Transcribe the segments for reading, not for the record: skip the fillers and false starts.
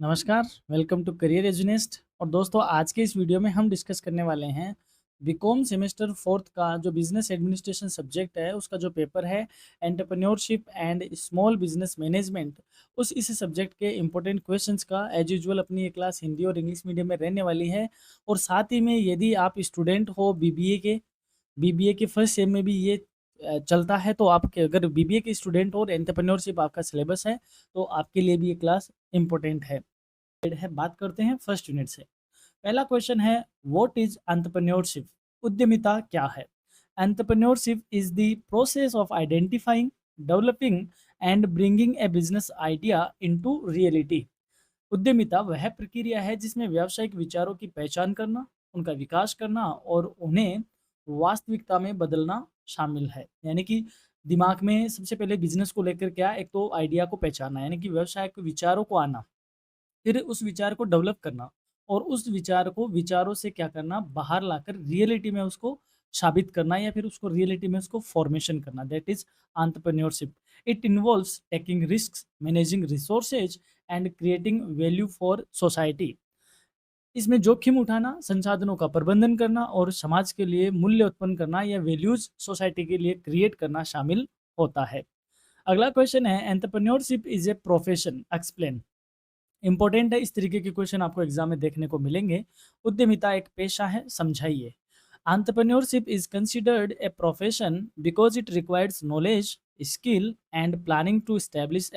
नमस्कार, welcome to career एजुनेस्ट। और दोस्तों, आज के इस वीडियो में हम डिस्कस करने वाले हैं बीकॉम सेमेस्टर फोर्थ का जो बिजनेस एडमिनिस्ट्रेशन सब्जेक्ट है, उसका जो पेपर है entrepreneurship and small business management. उस इस सब्जेक्ट के इंपॉर्टेंट क्वेश्चंस का एज यूजुअल अपनी ये क्लास हिंदी और इंग्लिश मीडियम में रहने वाली है। और साथ ही में यदि आप स्टूडेंट हो बीबीए के फर्स्ट सेम में भी ये चलता है, तो आपके अगर बीबीए के स्टूडेंट हो और एंटरप्रेन्योरशिप आपका सिलेबस है, तो आपके लिए भी ये क्लास इंपॉर्टेंट है। बात करते हैं फर्स्ट यूनिट से। पहला क्वेश्चन है, व्हाट इज एंटरप्रेन्योरशिप? उद्यमिता क्या है? Entrepreneurship is the process of identifying, developing and bringing a business idea into reality. उद्यमिता वह प्रक्रिया है जिसमें व्यावसायिक विचारों की पहचान करना, उनका विकास करना और उन्हें वास्तविकता में बदलना शामिल है। यानी कि दिमाग में सबसे पहले बिजनेस को लेकर क्या, एक तो आइडिया को पहचानना, यानी कि व्यवसाय के विचारों को आना, फिर उस विचार को डेवलप करना और उस विचार को विचारों से क्या करना, बाहर लाकर रियलिटी में उसको साबित करना या फिर उसको रियलिटी में उसको फॉर्मेशन करना। That is entrepreneurship. It involves taking risks, managing resources and creating value for society. इसमें जोखिम उठाना, संसाधनों का प्रबंधन करना और समाज के लिए मूल्य उत्पन्न करना या वैल्यूज सोसाइटी के लिए क्रिएट करना शामिल होता है। अगला क्वेश्चन है, entrepreneurship is a profession, explain. Important है, इस तरीके के क्वेश्चन आपको एग्जाम में देखने को मिलेंगे। उद्यमिता एक पेशा है, समझाइए। Entrepreneurship is considered a profession because it requires knowledge, skill and planning to establish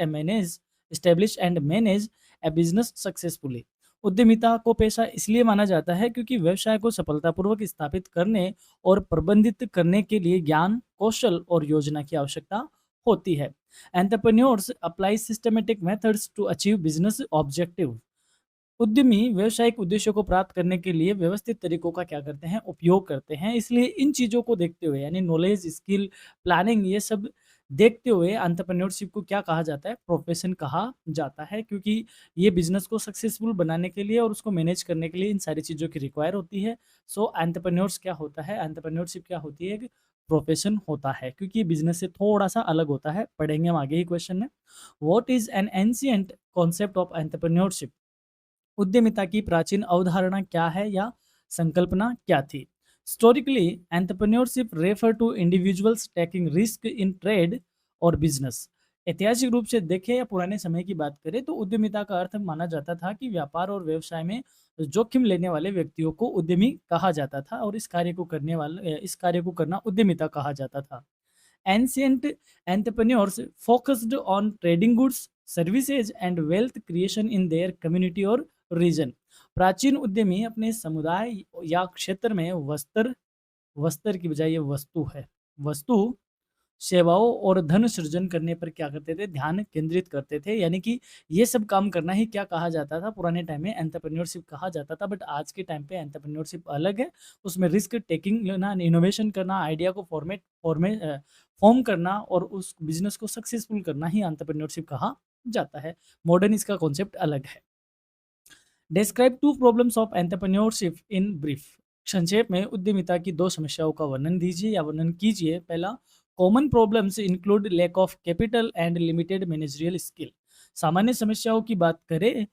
and manage a business successfully. उद्यमिता को पेशा इसलिए माना जाता है क्योंकि व्यवसाय को सफलतापूर्वक स्थापित करने और प्रबंधित करने के लिए ज्ञान, कौशल और योजना की आवश्यकता होती है। Entrepreneurs apply systematic methods to achieve business objective। उद्यमी व्यावसायिक उद्देश्यों को प्राप्त करने के लिए व्यवस्थित तरीकों का क्या करते हैं, उपयोग करते हैं। इसलिए इन चीज़ों को देखते हुए, यानी नॉलेज, स्किल, प्लानिंग, ये सब देखते हुए एंटरप्रेन्योरशिप को क्या कहा जाता है, प्रोफेशन कहा जाता है। क्योंकि ये बिजनेस को सक्सेसफुल बनाने के लिए और उसको मैनेज करने के लिए इन सारी चीज़ों की रिक्वायर होती है। सो एंटरप्रेन्योर्स क्या होता है, एंटरप्रेन्योरशिप क्या होती है, प्रोफेशन होता है। क्योंकि ये बिजनेस से थोड़ा सा अलग होता है, पढ़ेंगे हम आगे ही क्वेश्चन में। What is an ancient concept of entrepreneurship? उद्यमिता की प्राचीन अवधारणा क्या है या संकल्पना क्या थी? Historically entrepreneurship refer to individuals taking risk in trade or business. ऐतिहासिक रूप से देखें या पुराने समय की बात करें तो उद्यमिता का अर्थ माना जाता था कि व्यापार और व्यवसाय में जोखिम लेने वाले व्यक्तियों को उद्यमी कहा जाता था और इस कार्य को करना उद्यमिता कहा जाता था। Ancient entrepreneurs focused on trading goods, services and wealth creation in their community और region। प्राचीन उद्यमी अपने समुदाय या क्षेत्र में वस्त्र की बजाय ये वस्तु है, वस्तु, सेवाओं और धन सृजन करने पर क्या करते थे, ध्यान केंद्रित करते थे। यानी कि ये सब काम करना ही क्या कहा जाता था, पुराने टाइम में एंटरप्रेन्योरशिप कहा जाता था। बट आज के टाइम पे एंटरप्रेन्योरशिप अलग है। उसमें रिस्क टेकिंग लेना, इनोवेशन करना, आइडिया को फॉर्म करना और उस बिजनेस को सक्सेसफुल करना ही एंटरप्रेन्योरशिप कहा जाता है। मॉडर्न इसका कॉन्सेप्ट अलग है। Describe two problems of entrepreneurship in brief. संक्षेप में उद्यमिता की दो समस्याओं का वर्णन दीजिए या वर्णन कीजिए। पहला, common problems include lack of capital and limited managerial skill. सामान्य समस्याओं की बात करें,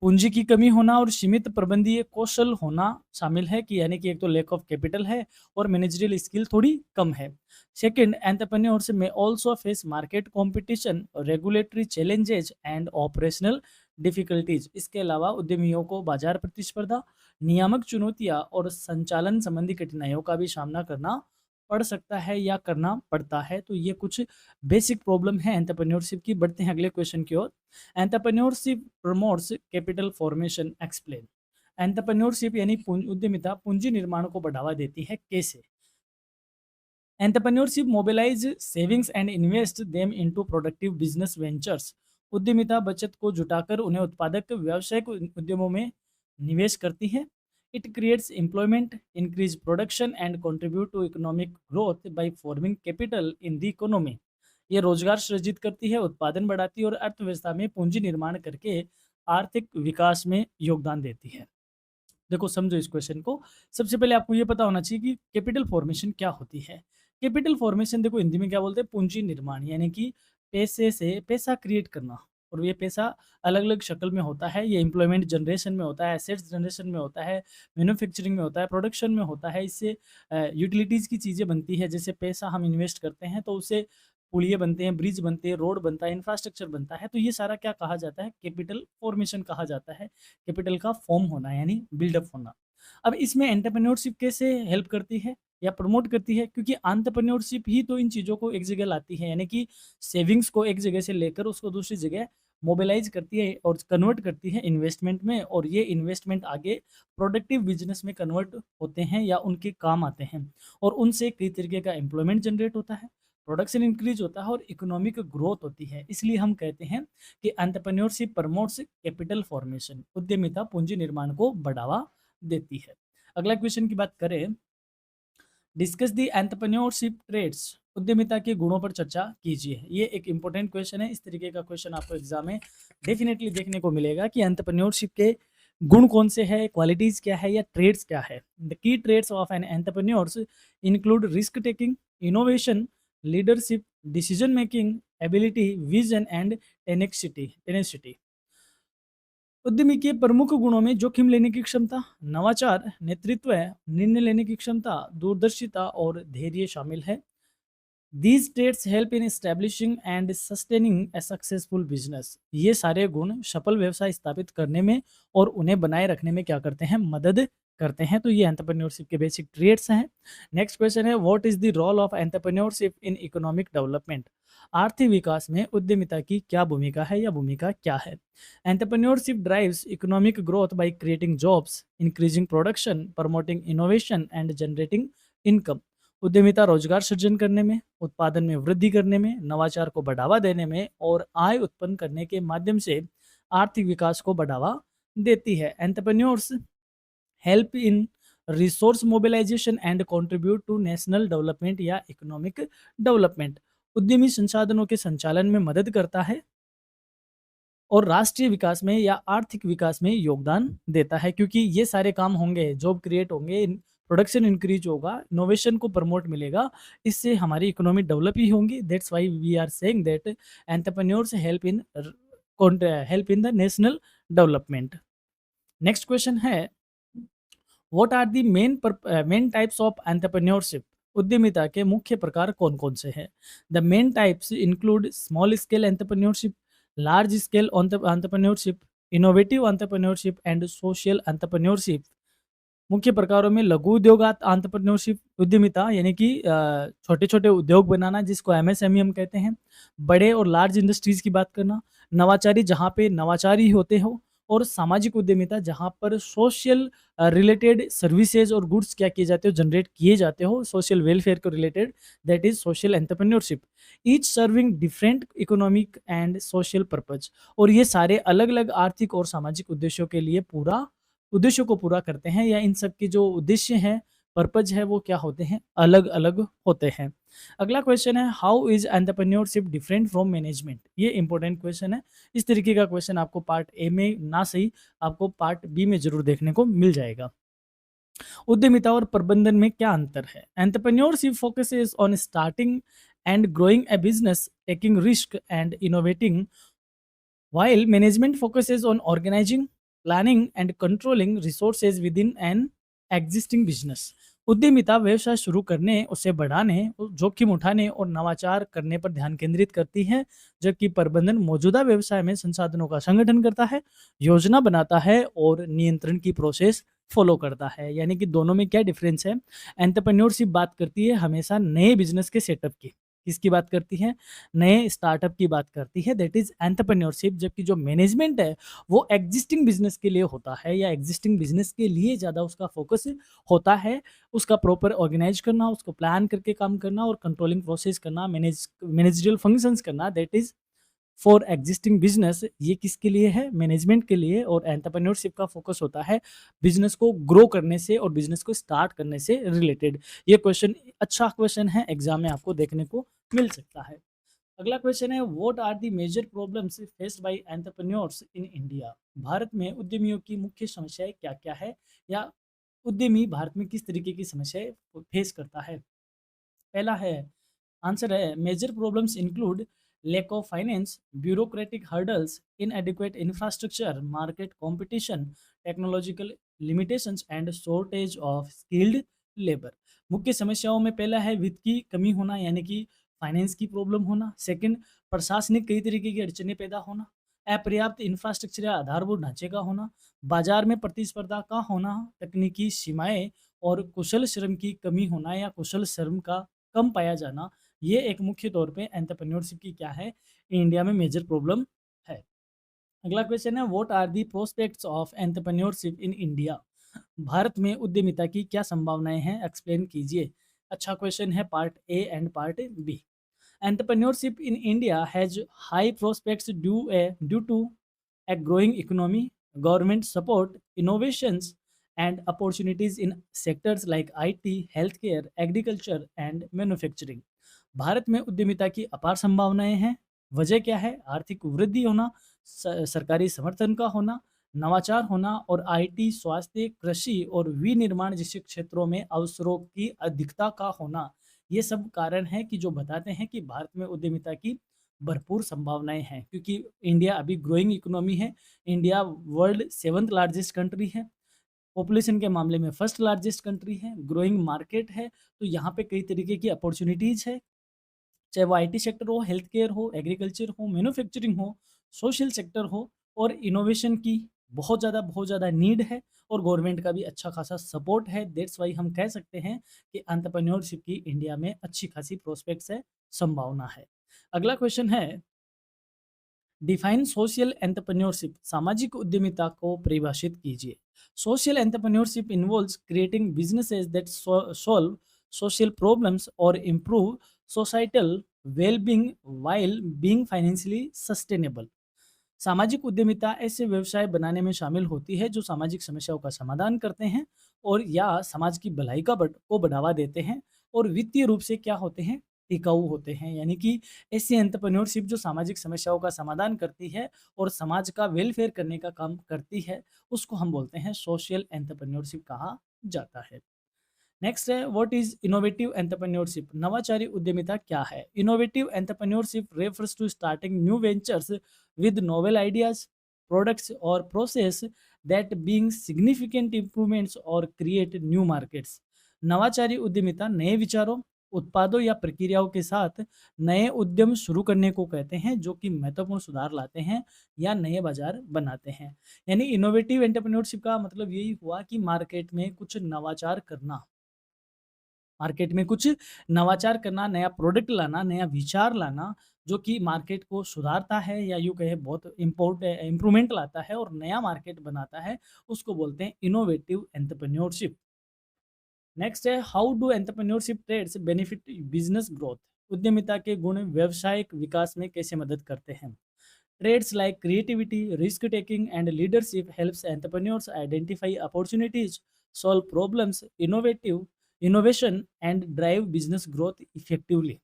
पूंजी की कमी होना और सीमित प्रबंधीय कौशल होना शामिल है। कि यानी कि एक तो लैक ऑफ कैपिटल है और मैनेजरियल स्किल थोड़ी कम है। सेकंड, एंटरप्रेन्योर्स में also face market competition, regulatory challenges and operational difficulties. इसके अलावा उद्यमियों को बाजार प्रतिस्पर्धा, नियामक चुनौतियां और संचालन संबंधी कठिनाइयों का भी सामना करना पड़ सकता है या करना पड़ता है। तो ये कुछ बेसिक प्रॉब्लम है एंटरप्रेन्योरशिप की। बढ़ते हैं अगले क्वेश्चन की ओर। Entrepreneurship promotes capital formation, explain. Entrepreneurship यानी उद्यमिता पूंजी निर्माण को बढ़ावा देती है, कैसे? Entrepreneurship mobilise savings and invest them into productive business ventures. उद्यमिता बचत को जुटाकर उन्हें उत्पादक व्यावसायिक उद्यमों में निवेश करती है। It creates employment, increase production and contribute to economic growth by forming capital in the economy. ये रोजगार सृजित करती है, उत्पादन बढ़ाती है और अर्थव्यवस्था में पूंजी निर्माण करके आर्थिक विकास में योगदान देती है। देखो, समझो इस क्वेश्चन को। सबसे पहले आपको ये पता होना चाहिए कि कैपिटल फॉर्मेशन क्या होती है। कैपिटल फॉर्मेशन देखो हिंदी में क्या बोलते हैं, पूंजी निर्माण, यानी कि पैसे से पैसा क्रिएट करना। और ये पैसा अलग-अलग शक्ल में होता है। ये एम्प्लॉयमेंट जनरेशन में होता है, एसेट्स जनरेशन में होता है, मैन्युफैक्चरिंग में होता है, प्रोडक्शन में होता है। इससे यूटिलिटीज़ की चीज़ें बनती है। जैसे पैसा हम इन्वेस्ट करते हैं तो उससे पुलिये बनते हैं, ब्रिज बनते हैं, रोड बनता है, इंफ्रास्ट्रक्चर बनता है। तो ये सारा क्या कहा जाता है? कैपिटल फॉर्मेशन कहा जाता है। कैपिटल का फॉर्म होना यानी बिल्डअप होना। अब इसमें एंटरप्रेन्योरशिप कैसे हेल्प करती है या प्रमोट करती है? क्योंकि एंटरप्रेन्योरशिप ही तो इन चीज़ों को एक जगह लाती है, यानी कि सेविंग्स को एक जगह से लेकर उसको दूसरी जगह मोबिलाइज़ करती है और कन्वर्ट करती है इन्वेस्टमेंट में, और ये इन्वेस्टमेंट आगे प्रोडक्टिव बिज़नेस में कन्वर्ट होते हैं या उनके काम आते हैं, और उनसे कई तरीके का एम्प्लॉयमेंट जनरेट होता है, प्रोडक्शन इंक्रीज़ होता है और इकोनॉमिक ग्रोथ होती है। इसलिए हम कहते हैं कि एंटरप्रेन्योरशिप प्रमोट्स कैपिटल फॉर्मेशन, उद्यमिता पूंजी निर्माण को बढ़ावा देती है। अगला क्वेश्चन की बात करें, डिस्कस द एंटरप्रेन्योरशिप ट्रेड्स, उद्यमिता के गुणों पर चर्चा कीजिए। ये एक इंपॉर्टेंट क्वेश्चन है। इस तरीके का क्वेश्चन आपको एग्जाम में डेफिनेटली देखने को मिलेगा कि एंटरप्रेन्योरशिप के गुण कौन से हैं, क्वालिटीज क्या है या ट्रेड्स क्या है। The key trades of an entrepreneurs include risk taking, innovation, leadership, decision making ability, vision and tenacity. उद्यमी के प्रमुख गुणों में जोखिम लेने की क्षमता, नवाचार, नेतृत्व, निर्णय लेने की क्षमता, दूरदर्शिता और धैर्य शामिल है। These trades help in establishing and sustaining a successful business. ये सारे गुण सफल व्यवसाय स्थापित करने में और उन्हें बनाए रखने में क्या करते हैं? मदद करते हैं। तो ये एंटरप्रेन्योरशिप के बेसिक ट्रेड्स हैं। नेक्स्ट क्वेश्चन है, what is the role of entrepreneurship in economic development? आर्थिक विकास में उद्यमिता की क्या भूमिका है या भूमिका क्या है? Entrepreneurship drives economic growth by creating jobs, increasing production, promoting innovation and generating income. उद्यमिता रोजगार सृजन करने में, उत्पादन में वृद्धि करने में, नवाचार को बढ़ावा देने में और आय उत्पन्न करने के माध्यम से आर्थिक विकास को बढ़ावा देती है। Entrepreneurs help in resource mobilization and contribute to national development या इकोनॉमिक डेवलपमेंट। उद्यमी संसाधनों के संचालन में मदद करता है और राष्ट्रीय विकास में या आर्थिक विकास में योगदान देता है, क्योंकि ये सारे काम होंगे, जॉब क्रिएट होंगे, प्रोडक्शन इंक्रीज होगा, इनोवेशन को प्रमोट मिलेगा, इससे हमारी इकोनॉमी डेवलप ही होंगी। That's why we are saying that entrepreneurs help in the national development. Next question है, what are the main types of entrepreneurship? उद्यमिता के मुख्य प्रकार कौन कौन से हैं? The main types include small scale entrepreneurship, large scale entrepreneurship, innovative entrepreneurship and social entrepreneurship. मुख्य प्रकारों में लघु उद्योग एंटरप्रेन्योरशिप उद्यमिता यानी कि छोटे छोटे उद्योग बनाना, जिसको एमएसएमई हम कहते हैं। बड़े और लार्ज इंडस्ट्रीज की बात करना। नवाचारी, जहाँ पे नवाचार ही होते हो। और सामाजिक उद्यमिता, जहाँ पर सोशल रिलेटेड सर्विसेज और गुड्स क्या किए जाते हो, जनरेट किए जाते हो सोशल वेलफेयर को related, that is social entrepreneurship. Each serving different economic and social purpose. और ये सारे अलग अलग आर्थिक और सामाजिक उद्देश्यों के लिए उद्देश्यों को पूरा करते हैं, या इन सब के जो उद्देश्य हैं, पर्पज है, वो क्या होते हैं? अलग अलग होते हैं। अगला क्वेश्चन है, how is entrepreneurship different from management? ये इंपॉर्टेंट क्वेश्चन है। इस तरीके का क्वेश्चन आपको पार्ट ए में ना सही, आपको पार्ट बी में जरूर देखने को मिल जाएगा। उद्यमिता और प्रबंधन में क्या अंतर है? Entrepreneurship focuses on starting and growing A business, taking risk and innovating, while management focuses on organizing, planning and controlling resources within an existing business। उद्यमिता व्यवसाय शुरू करने, उसे बढ़ाने, जोखिम उठाने और नवाचार करने पर ध्यान केंद्रित करती है, जबकि प्रबंधन मौजूदा व्यवसाय में संसाधनों का संगठन करता है, योजना बनाता है और नियंत्रण की प्रोसेस फॉलो करता है। यानी कि दोनों में क्या डिफरेंस है? एंटरप्रेन्योरशिप बात करती है हमेशा नए बिजनेस के सेटअप की। किसकी बात करती है? नए स्टार्टअप की बात करती है, दैट इज एंटरप्रेन्योरशिप। जबकि जो मैनेजमेंट है वो एग्जिस्टिंग बिजनेस के लिए होता है, या एग्जिस्टिंग बिजनेस के लिए ज़्यादा उसका फोकस होता है। उसका प्रॉपर ऑर्गेनाइज करना, उसको प्लान करके काम करना और कंट्रोलिंग प्रोसेस करना, मैनेजरियल फंक्शंस करना, that is for existing business. ये किसके लिए है? मैनेजमेंट के लिए। और एंटरप्रेन्योरशिप का फोकस होता है बिजनेस को ग्रो करने से और बिजनेस को स्टार्ट करने से रिलेटेड। ये क्वेश्चन अच्छा क्वेश्चन है, एग्जाम में आपको देखने को मिल सकता है। अगला क्वेश्चन है, what are the major problems faced by entrepreneurs in India? भारत में उद्यमियों की मुख्य समस्याएं क्या क्या है, या उद्यमी भारत में किस तरीके की समस्याएं फेस करता है? पहला है, आंसर है, major problems include lack of finance, bureaucratic hurdles, inadequate infrastructure, market competition, technological limitations and shortage of skilled labour. मुख्य समस्याओं में पहला है वित्त की कमी होना, यानी कि फाइनेंस की प्रॉब्लम होना। सेकंड, प्रशासनिक कई तरीके की अड़चनें पैदा होना। अपर्याप्त इंफ्रास्ट्रक्चर या आधारभूत ढांचे का होना। बाजार में प्रतिस्पर्धा का होना। तकनीकी सीमाएं और कुशल श्रम की कमी होना या कुशल श्रम का कम पाया जाना। ये एक मुख्य तौर पे एंटरप्रेन्योरशिप की क्या है, इंडिया में मेजर प्रॉब्लम है। अगला क्वेश्चन है, what are the prospects of entrepreneurship in India. भारत में उद्यमिता की क्या संभावनाएं हैं, एक्सप्लेन कीजिए। अच्छा क्वेश्चन है, part A and part B. Entrepreneurship in India has high prospects due to a growing economy, government support, innovations, and opportunities in sectors like IT, healthcare, agriculture, and manufacturing. Bharat में उद्यमिता की अपार संभावनाएं हैं। वजह क्या है? आर्थिक वृद्धि होना, सरकारी समर्थन का होना, नवाचार होना और आईटी, स्वास्थ्य, कृषि और विनिर्माण जैसे क्षेत्रों में अवसरों की अधिकता का होना। ये सब कारण हैं कि जो बताते हैं कि भारत में उद्यमिता की भरपूर संभावनाएं हैं, क्योंकि इंडिया अभी ग्रोइंग इकोनॉमी है। India world 7th largest country है, पॉपुलेशन के मामले में फर्स्ट लार्जेस्ट कंट्री है, ग्रोइंग मार्केट है। तो यहाँ पे कई तरीके की अपॉर्चुनिटीज है, चाहे वो आईटी सेक्टर हो, हेल्थ केयर हो, एग्रीकल्चर हो, मैन्युफैक्चरिंग हो, सोशल सेक्टर हो, और इनोवेशन की बहुत ज़्यादा नीड है और गवर्नमेंट का भी अच्छा खासा सपोर्ट है। दैट्स वाई हम कह सकते हैं कि एंटरप्रेन्योरशिप की इंडिया में अच्छी खासी प्रोस्पेक्ट्स है, संभावना है। अगला क्वेश्चन है, डिफाइन सोशल एंटरप्रेन्योरशिप। सामाजिक उद्यमिता को परिभाषित कीजिए। Social entrepreneurship involves creating businesses that solve social problems और improve societal wellbeing while being financially sustainable. सामाजिक उद्यमिता ऐसे व्यवसाय बनाने में शामिल होती है जो सामाजिक समस्याओं का समाधान करते हैं और या समाज की भलाई को बढ़ावा देते हैं और वित्तीय रूप से क्या होते हैं, टिकाऊ होते हैं। यानी कि ऐसी एंटरप्रेन्योरशिप जो सामाजिक समस्याओं का समाधान करती है और समाज का वेलफेयर करने का काम करती है, उसको हम बोलते हैं सोशल एंटरप्रेन्योरशिप कहा जाता है। नेक्स्ट है, व्हाट इज इनोवेटिव एंटरप्रेन्योरशिप। नवाचारी उद्यमिता क्या है? Innovative entrepreneurship refers to starting new ventures with novel ideas, products और process that being significant improvements और क्रिएट न्यू मार्केट्स। नवाचारी उद्यमिता नए विचारों, उत्पादों या प्रक्रियाओं के साथ नए उद्यम शुरू करने को कहते हैं जो कि महत्वपूर्ण सुधार लाते हैं या नए बाजार बनाते हैं। यानी इनोवेटिव एंटरप्रेन्योरशिप का मतलब यही हुआ कि मार्केट में कुछ नवाचार करना, मार्केट में कुछ नवाचार करना, नया प्रोडक्ट लाना, नया विचार लाना जो कि मार्केट को सुधारता है या यूँ कहें बहुत इम्प्रूवमेंट लाता है और नया मार्केट बनाता है, उसको बोलते हैं इनोवेटिव एंटरप्रेन्योरशिप। नेक्स्ट है, how do entrepreneurship trades benefit business growth. उद्यमिता के गुण व्यवसायिक विकास में कैसे मदद करते हैं? Trades like creativity, risk taking and leadership helps entrepreneurs identify opportunities, solve problems, innovation and drive business growth effectively.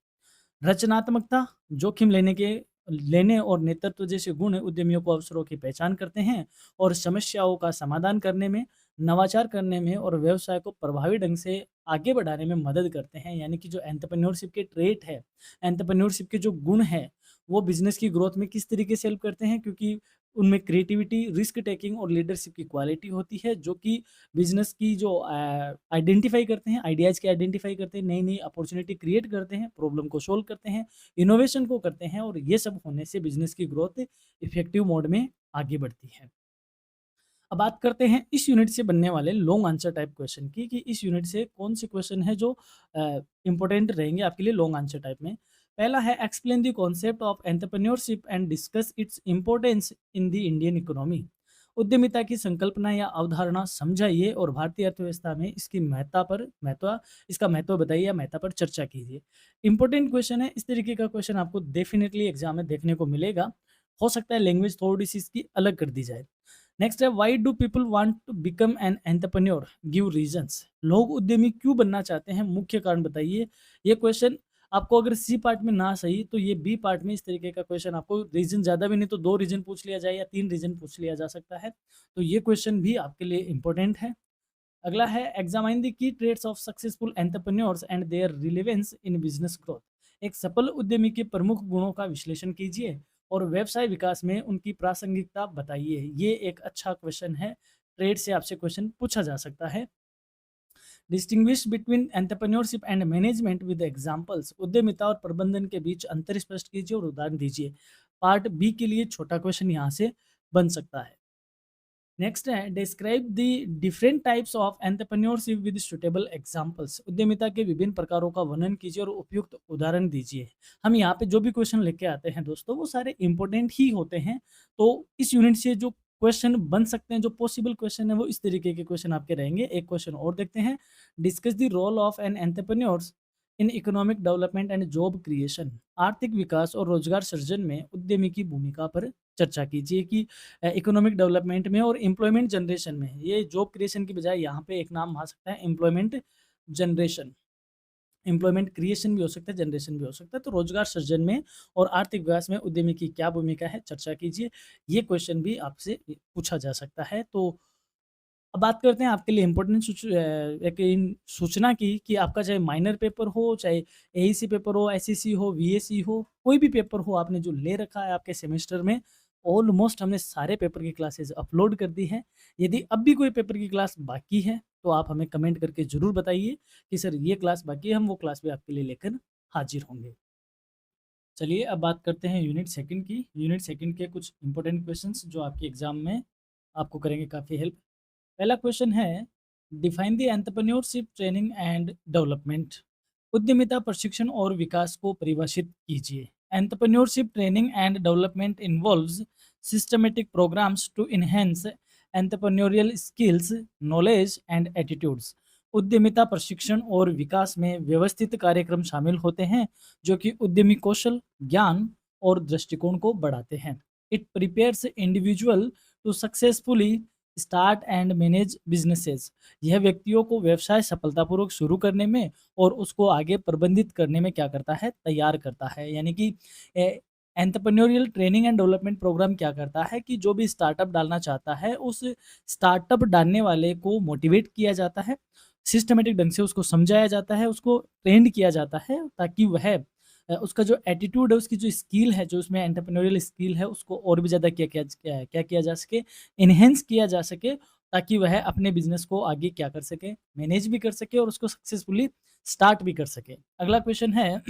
रचनात्मकता, जोखिम लेने और नेतृत्व जैसे गुण उद्यमियों को अवसरों की पहचान करते हैं और समस्याओं का समाधान करने में, नवाचार करने में और व्यवसाय को प्रभावी ढंग से आगे बढ़ाने में मदद करते हैं। यानी कि जो एंटरप्रेन्योरशिप के ट्रेट है, एंटरप्रेन्योरशिप के जो गुण है, वो बिजनेस की ग्रोथ में किस तरीके से हेल्प करते हैं, क्योंकि उनमें क्रिएटिविटी, रिस्क टेकिंग और लीडरशिप की क्वालिटी होती है जो कि बिजनेस की जो आइडेंटिफाई करते हैं, आइडियाज़ की आइडेंटिफाई करते हैं, नई नई अपॉर्चुनिटी क्रिएट करते हैं, प्रॉब्लम को सोल्व करते हैं, इनोवेशन को करते हैं और ये सब होने से बिजनेस की ग्रोथ इफेक्टिव मोड में आगे बढ़ती है। अब बात करते हैं इस यूनिट से बनने वाले लॉन्ग आंसर टाइप क्वेश्चन की, कि इस यूनिट से कौन से क्वेश्चन है जो इंपॉर्टेंट रहेंगे आपके लिए लॉन्ग आंसर टाइप में। पहला है, explain the concept of entrepreneurship and discuss its importance in the Indian economy. उद्यमिता की संकल्पना या अवधारणा समझाइए और भारतीय अर्थव्यवस्था में इसका महत्व बताइए या महत्व पर चर्चा कीजिए। इंपॉर्टेंट क्वेश्चन है, इस तरीके का क्वेश्चन आपको डेफिनेटली एग्जाम में देखने को मिलेगा। हो सकता है लैंग्वेज थोड़ी सी इसकी अलग कर दी जाए। नेक्स्ट है, why do people want to become an entrepreneur, give reasons. लोग उद्यमी क्यों बनना चाहते हैं, मुख्य कारण बताइए। ये क्वेश्चन आपको अगर सी पार्ट में ना सही तो ये बी पार्ट में इस तरीके का क्वेश्चन आपको रीजन ज़्यादा भी नहीं तो 2 रीजन पूछ लिया जाए या 3 रीजन पूछ लिया जा सकता है। तो ये क्वेश्चन भी आपके लिए इंपॉर्टेंट है। अगला है, examine the key traits of successful entrepreneurs and their relevance in business growth. एक सफल उद्यमी के प्रमुख गुणों का विश्लेषण कीजिए और व्यवसाय विकास में उनकी प्रासंगिकता बताइए। ये एक अच्छा क्वेश्चन है, ट्रेड से आपसे क्वेश्चन पूछा जा सकता है। Distinguish between entrepreneurship and management with examples. उद्यमिता और प्रबंधन के बीच अंतर स्पष्ट कीजिए और उदाहरण दीजिए। पार्ट बी के लिए छोटा क्वेश्चन यहाँ से बन सकता है। नेक्स्ट है describe the different types of entrepreneurship with suitable examples. उद्यमिता के विभिन्न प्रकारों का वर्णन कीजिए और उपयुक्त उदाहरण दीजिए। हम यहाँ पे जो भी क्वेश्चन लेके आते हैं दोस्तों, वो सारे इंपॉर्टेंट ही होते हैं। तो इस यूनिट से जो क्वेश्चन बन सकते हैं, जो पॉसिबल क्वेश्चन है, वो इस तरीके के क्वेश्चन आपके रहेंगे। एक क्वेश्चन और देखते हैं। Discuss the role of an entrepreneurs in economic development and job creation. आर्थिक विकास और रोजगार सृजन में उद्यमी की भूमिका पर चर्चा कीजिए कि इकोनॉमिक डेवलपमेंट में और एम्प्लॉयमेंट जनरेशन में। ये जॉब क्रिएशन की बजाय यहाँ पे एक नाम आ सकता है एम्प्लॉयमेंट जनरेशन। एम्प्लॉयमेंट क्रिएशन भी हो सकता है, जनरेशन भी हो सकता है। तो रोजगार सृजन में और आर्थिक विकास में उद्यमी की क्या भूमिका है, चर्चा कीजिए। ये क्वेश्चन भी आपसे पूछा जा सकता है। तो अब बात करते हैं आपके लिए इम्पोर्टेंट एक इन सूचना की कि आपका चाहे माइनर पेपर हो, चाहे एईसी पेपर हो, एसईसी हो, वीएसी हो, कोई भी पेपर हो आपने जो ले रखा है आपके सेमेस्टर में, ऑलमोस्ट हमने सारे पेपर की क्लासेस अपलोड कर दी है। यदि अब भी कोई पेपर की क्लास बाकी है तो आप हमें कमेंट करके ज़रूर बताइए कि सर ये क्लास बाकी है, हम वो क्लास भी आपके लिए लेकर हाजिर होंगे। चलिए अब बात करते हैं यूनिट सेकंड की। यूनिट सेकंड के कुछ इंपॉर्टेंट क्वेश्चंस जो आपके एग्जाम में आपको करेंगे काफ़ी हेल्प। पहला क्वेश्चन है define the entrepreneurship training and development. उद्यमिता प्रशिक्षण और विकास को परिभाषित कीजिए। Entrepreneurship training and development involves systematic programmes to enhance entrepreneurial skills, knowledge and attitudes. उद्यमिता प्रशिक्षण और विकास में व्यवस्थित कार्यक्रम शामिल होते हैं जो कि उद्यमी कौशल, ज्ञान और दृष्टिकोण को बढ़ाते हैं। It prepares individual to successfully start and manage businesses. यह व्यक्तियों को व्यवसाय सफलतापूर्वक शुरू करने में और उसको आगे प्रबंधित करने में क्या करता है, तैयार करता है। यानी कि entrepreneurial training and development programme क्या करता है कि जो भी स्टार्टअप डालना चाहता है उस स्टार्टअप डालने वाले को मोटिवेट किया जाता है, सिस्टमेटिक ढंग से उसको समझाया जाता है, उसको ट्रेंड किया जाता है ताकि वह उसका जो एटीट्यूड है, उसकी जो स्किल है, जो उसमें एंटरप्रेन्योरियल स्किल है, उसको और भी ज़्यादा क्या किया जा सके, इन्हेंस किया जा सके, ताकि वह अपने बिजनेस को आगे क्या कर सके, मैनेज भी कर सके और उसको सक्सेसफुली स्टार्ट भी कर सके। अगला क्वेश्चन है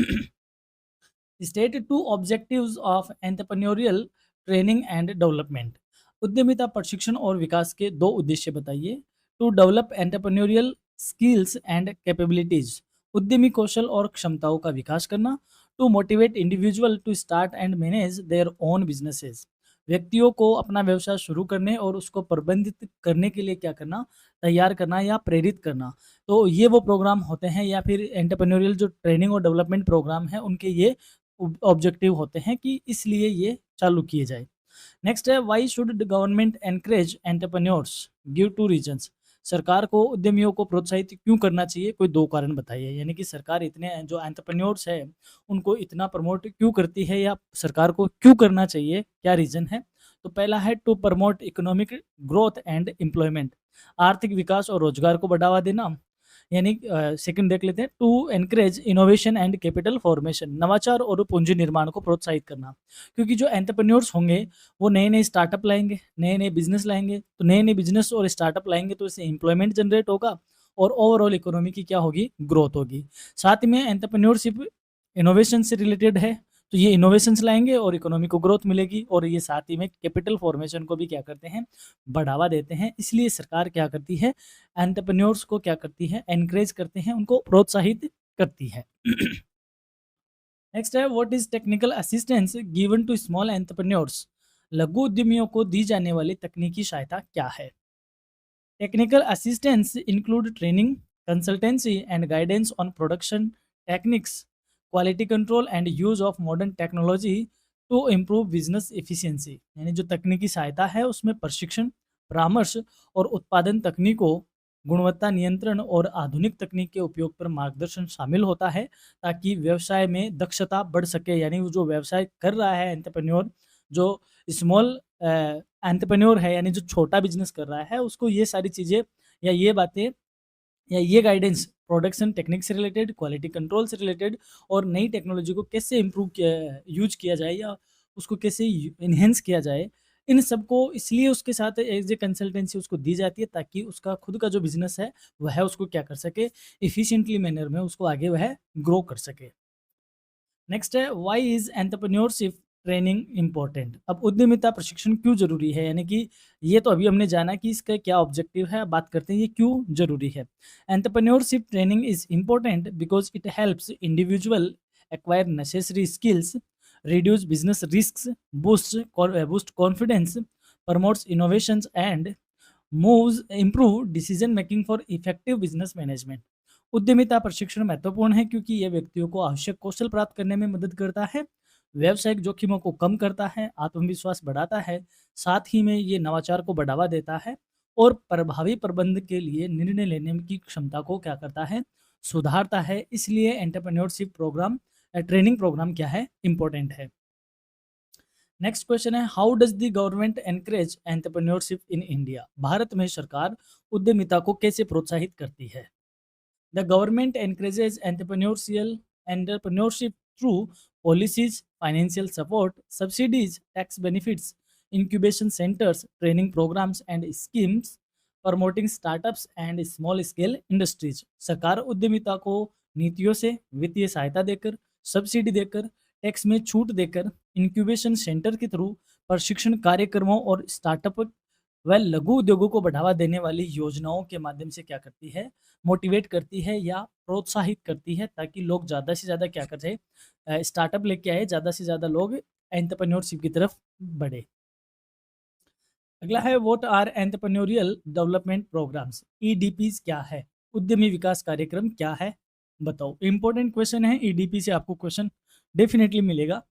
state two objectives of entrepreneurial training and development. उद्यमिता प्रशिक्षण और विकास के दो उद्देश्य बताइए। To develop entrepreneurial skills and capabilities. उद्यमी कौशल और क्षमताओं का विकास करना। To motivate individual to start and manage their own businesses. व्यक्तियों को अपना व्यवसाय शुरू करने और उसको प्रबंधित करने के लिए क्या करना, तैयार करना या प्रेरित करना। तो ये वो प्रोग्राम होते हैं या फिर एंटरप्रेन्योरियल जो ट्रेनिंग और डेवलपमेंट प्रोग्राम है उनके ये ऑब्जेक्टिव होते हैं कि इसलिए ये चालू किए जाए। नेक्स्ट है why should the government encourage entrepreneurs, give two reasons. सरकार को उद्यमियों को प्रोत्साहित क्यों करना चाहिए, कोई दो कारण बताइए। यानी कि सरकार इतने जो एंटरप्रेन्योर्स है उनको इतना प्रमोट क्यों करती है या सरकार को क्यों करना चाहिए, क्या रीजन है। तो पहला है to promote economic growth and employment. आर्थिक विकास और रोजगार को बढ़ावा देना। यानी सेकंड देख लेते हैं to encourage innovation and capital formation. नवाचार और पूंजी निर्माण को प्रोत्साहित करना। क्योंकि जो एंटरप्रेन्योर्स होंगे वो नए नए स्टार्टअप लाएंगे, नए नए बिजनेस लाएंगे। तो नए नए बिजनेस और स्टार्टअप लाएंगे तो इससे एम्प्लॉयमेंट जनरेट होगा और ओवरऑल इकोनॉमी की क्या होगी, ग्रोथ होगी। साथ में एंटरप्रेन्योरशिप इनोवेशन से रिलेटेड है, तो ये इनोवेशंस लाएंगे और इकोनॉमी को ग्रोथ मिलेगी और ये साथ ही में कैपिटल फॉर्मेशन को भी क्या करते हैं, बढ़ावा देते हैं। इसलिए सरकार क्या करती है, एंटरप्रेन्योर्स को क्या करती है, एनकरेज करते हैं, उनको प्रोत्साहित करती है। नेक्स्ट है what is technical assistance given to small entrepreneurs. लघु उद्यमियों को दी जाने वाली तकनीकी सहायता क्या है। Technical assistance include training, consultancy and guidance on production techniques, quality control and use of modern technology to improve business efficiency. यानी जो तकनीकी सहायता है उसमें प्रशिक्षण, परामर्श और उत्पादन तकनीकों, गुणवत्ता नियंत्रण और आधुनिक तकनीक के उपयोग पर मार्गदर्शन शामिल होता है ताकि व्यवसाय में दक्षता बढ़ सके। यानी वो जो व्यवसाय कर रहा है एंटरप्रेन्योर, जो स्मॉल एंटरप्रेन्योर है यानी जो छोटा बिजनेस कर रहा है, उसको ये सारी चीज़ें या ये बातें या ये गाइडेंस प्रोडक्शन टेक्निक से रिलेटेड, क्वालिटी कंट्रोल से रिलेटेड और नई टेक्नोलॉजी को कैसे इम्प्रूव किया यूज किया जाए या उसको कैसे इन्हेंस किया जाए, इन सबको इसलिए उसके साथ एज ए कंसल्टेंसी उसको दी जाती है ताकि उसका खुद का जो बिजनेस है वह उसको क्या कर सके, इफिशिएंटली मैनर में उसको आगे वह ग्रो कर सके। नेक्स्ट है why is entrepreneurship training important. अब उद्यमिता प्रशिक्षण क्यों जरूरी है, यानी कि ये तो अभी हमने जाना कि इसका क्या ऑब्जेक्टिव है, अब बात करते हैं ये क्यों जरूरी है। Entrepreneurship training is important because it helps individual acquire necessary skills, reduce business risks, boost confidence, promotes innovations and moves improve decision making for effective business management। उद्यमिता प्रशिक्षण महत्वपूर्ण है क्योंकि यह व्यक्तियों को आवश्यक कौशल प्राप्त करने में मदद करता है, व्यावसायिक जोखिमों को कम करता है, आत्मविश्वास बढ़ाता है, साथ ही में ये नवाचार को बढ़ावा देता है और प्रभावी प्रबंधन के लिए निर्णय लेने की क्षमता को क्या करता है, सुधारता है। इसलिए एंटरप्रेन्योरशिप प्रोग्राम ट्रेनिंग प्रोग्राम क्या है, इंपॉर्टेंट है। नेक्स्ट क्वेश्चन है how does the government encourage entrepreneurship in India. भारत में सरकार उद्यमिता को कैसे प्रोत्साहित करती है। The government encourages entrepreneurship through policies, financial support, subsidies, tax benefits, incubation centres, training programmes and schemes promoting startups and small scale industries. सरकार उद्यमिता को नीतियों से, वित्तीय सहायता देकर, सब्सिडी देकर, टैक्स में छूट देकर, इंक्यूबेशन सेंटर के थ्रू, प्रशिक्षण कार्यक्रमों और स्टार्टअप व लघु उद्योगों को बढ़ावा देने वाली योजनाओं के माध्यम से क्या करती है, मोटिवेट करती है या प्रोत्साहित करती है ताकि लोग ज़्यादा से ज़्यादा क्या करें, स्टार्टअप लेके आए, ज़्यादा से ज़्यादा लोग एंटरप्रेन्योरशिप की तरफ बढ़े। अगला है what are entrepreneurial development programs. EDPs क्या है, उद्यमी विकास कार्यक्रम क्या है, बताओ। इंपॉर्टेंट क्वेश्चन है, ईडीपी से आपको क्वेश्चन डेफिनेटली मिलेगा।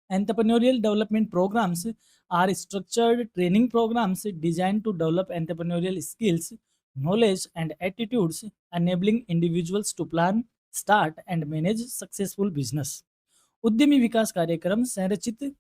Entrepreneurial development programs are structured training programs designed to develop entrepreneurial skills, knowledge, and attitudes, enabling individuals to plan, start, and manage successful business। उद्यमी विकास कार्यक्रम संरचित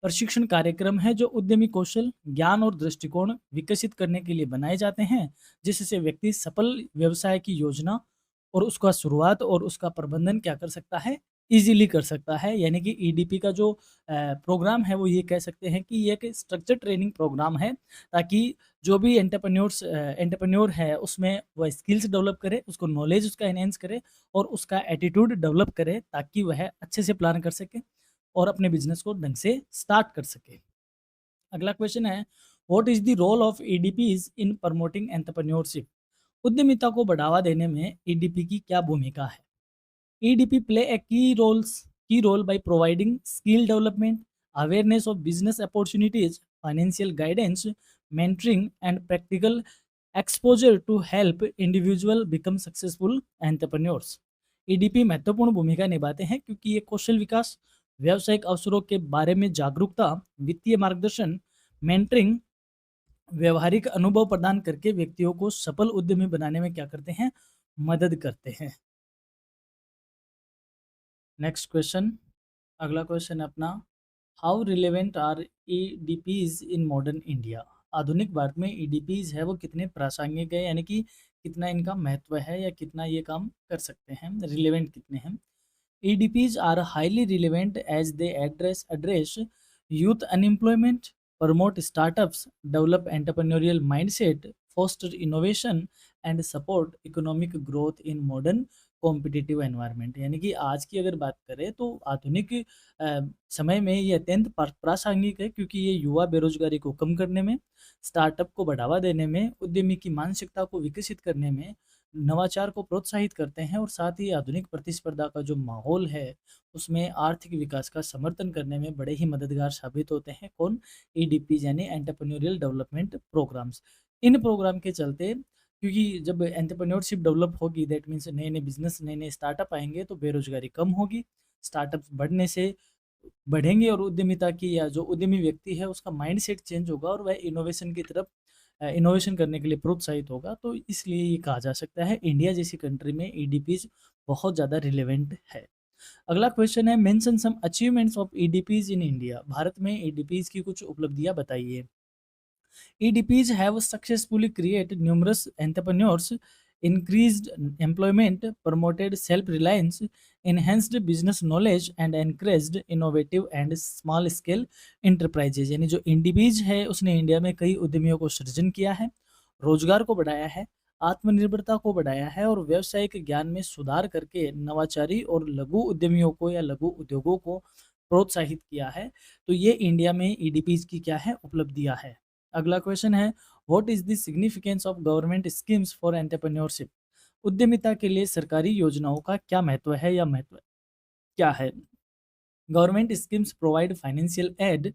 प्रशिक्षण कार्यक्रम है जो उद्यमी कौशल, ज्ञान और दृष्टिकोण विकसित करने के लिए बनाए जाते हैं, जिससे व्यक्ति सफल व्यवसाय की योजना और उसका शुरुआत और उसका प्रबंधन क्या कर सकता है, इजीली कर सकता है। यानी कि ईडीपी का जो प्रोग्राम है वो ये कह सकते हैं कि ये एक स्ट्रक्चर ट्रेनिंग प्रोग्राम है ताकि जो भी एंटरप्रेन्योर है उसमें वह स्किल्स डेवलप करे, उसको नॉलेज उसका एनहेंस करे और उसका एटीट्यूड डेवलप करे ताकि वह अच्छे से प्लान कर सके और अपने बिजनेस को ढंग से स्टार्ट कर सके। अगला क्वेश्चन है what is the role of EDPs in promoting entrepreneurship. उद्यमिता को बढ़ावा देने में ईडीपी की क्या भूमिका है। EDP play a key role by providing skill development, awareness of business opportunities, financial guidance, mentoring, and practical exposure to help individual become successful entrepreneurs। EDP महत्वपूर्ण भूमिका निभाते हैं क्योंकि ये कौशल विकास, व्यावसायिक अवसरों के बारे में जागरूकता, वित्तीय मार्गदर्शन, मेंटरिंग, व्यवहारिक अनुभव प्रदान करके व्यक्तियों को सफल उद्यमी बनाने में क्या करते हैं, मदद करते हैं। नेक्स्ट क्वेश्चन, अगला क्वेश्चन है अपना how relevant are EDPs in modern India. आधुनिक भारत में ईडीपीज है वो कितने प्रासंगिक है, यानी कि कितना इनका महत्व है या कितना ये काम कर सकते हैं, रिलेवेंट कितने हैं। EDPs are highly relevant as they address youth unemployment, promote startups, develop entrepreneurial mindset, foster innovation and support economic growth in modern competitive environment. यानी कि आज की अगर बात करें तो आधुनिक समय में ये अत्यंत प्रासंगिक है क्योंकि ये युवा बेरोजगारी को कम करने में, स्टार्टअप को बढ़ावा देने में, उद्यमी की मानसिकता को विकसित करने में, नवाचार को प्रोत्साहित करते हैं और साथ ही आधुनिक प्रतिस्पर्धा का जो माहौल है उसमें आर्थिक विकास का समर्थन करने में बड़े ही मददगार साबित होते हैं। कौन, ईडीपी यानी एंटरप्रेन्योरियल डेवलपमेंट प्रोग्राम्स। इन प्रोग्राम के चलते क्योंकि जब एंटरप्रेन्योरशिप डेवलप होगी दैट मीन्स नए नए बिजनेस, नए नए स्टार्टअप आएंगे तो बेरोजगारी कम होगी, स्टार्टअप बढ़ने से बढ़ेंगे और उद्यमिता की या जो उद्यमी व्यक्ति है उसका माइंडसेट चेंज होगा और वह इनोवेशन की तरफ इनोवेशन करने के लिए प्रोत्साहित होगा। तो इसलिए ये कहा जा सकता है इंडिया जैसी कंट्री में ईडीपीज बहुत ज़्यादा रिलेवेंट है। अगला क्वेश्चन है mention some achievements of EDPs in India. भारत में ईडीपीज की कुछ उपलब्धियां बताइए। EDPs have successfully created numerous entrepreneurs increased employment, promoted self-reliance, enhanced business knowledge and encouraged innovative and small scale enterprises। यानी जो इंडिबीज है उसने इंडिया में कई उद्यमियों को सृजन किया है, रोजगार को बढ़ाया है, आत्मनिर्भरता को बढ़ाया है और व्यावसायिक ज्ञान में सुधार करके नवाचारी और लघु उद्यमियों को या लघु उद्योगों को प्रोत्साहित किया है। तो ये इंडिया में ईडीपीज की क्या है, उपलब्धियां है। अगला क्वेश्चन है, what is the significance of government schemes for entrepreneurship? उद्यमिता के लिए सरकारी योजनाओं का क्या महत्व है या महत्व क्या है? Government schemes provide financial aid,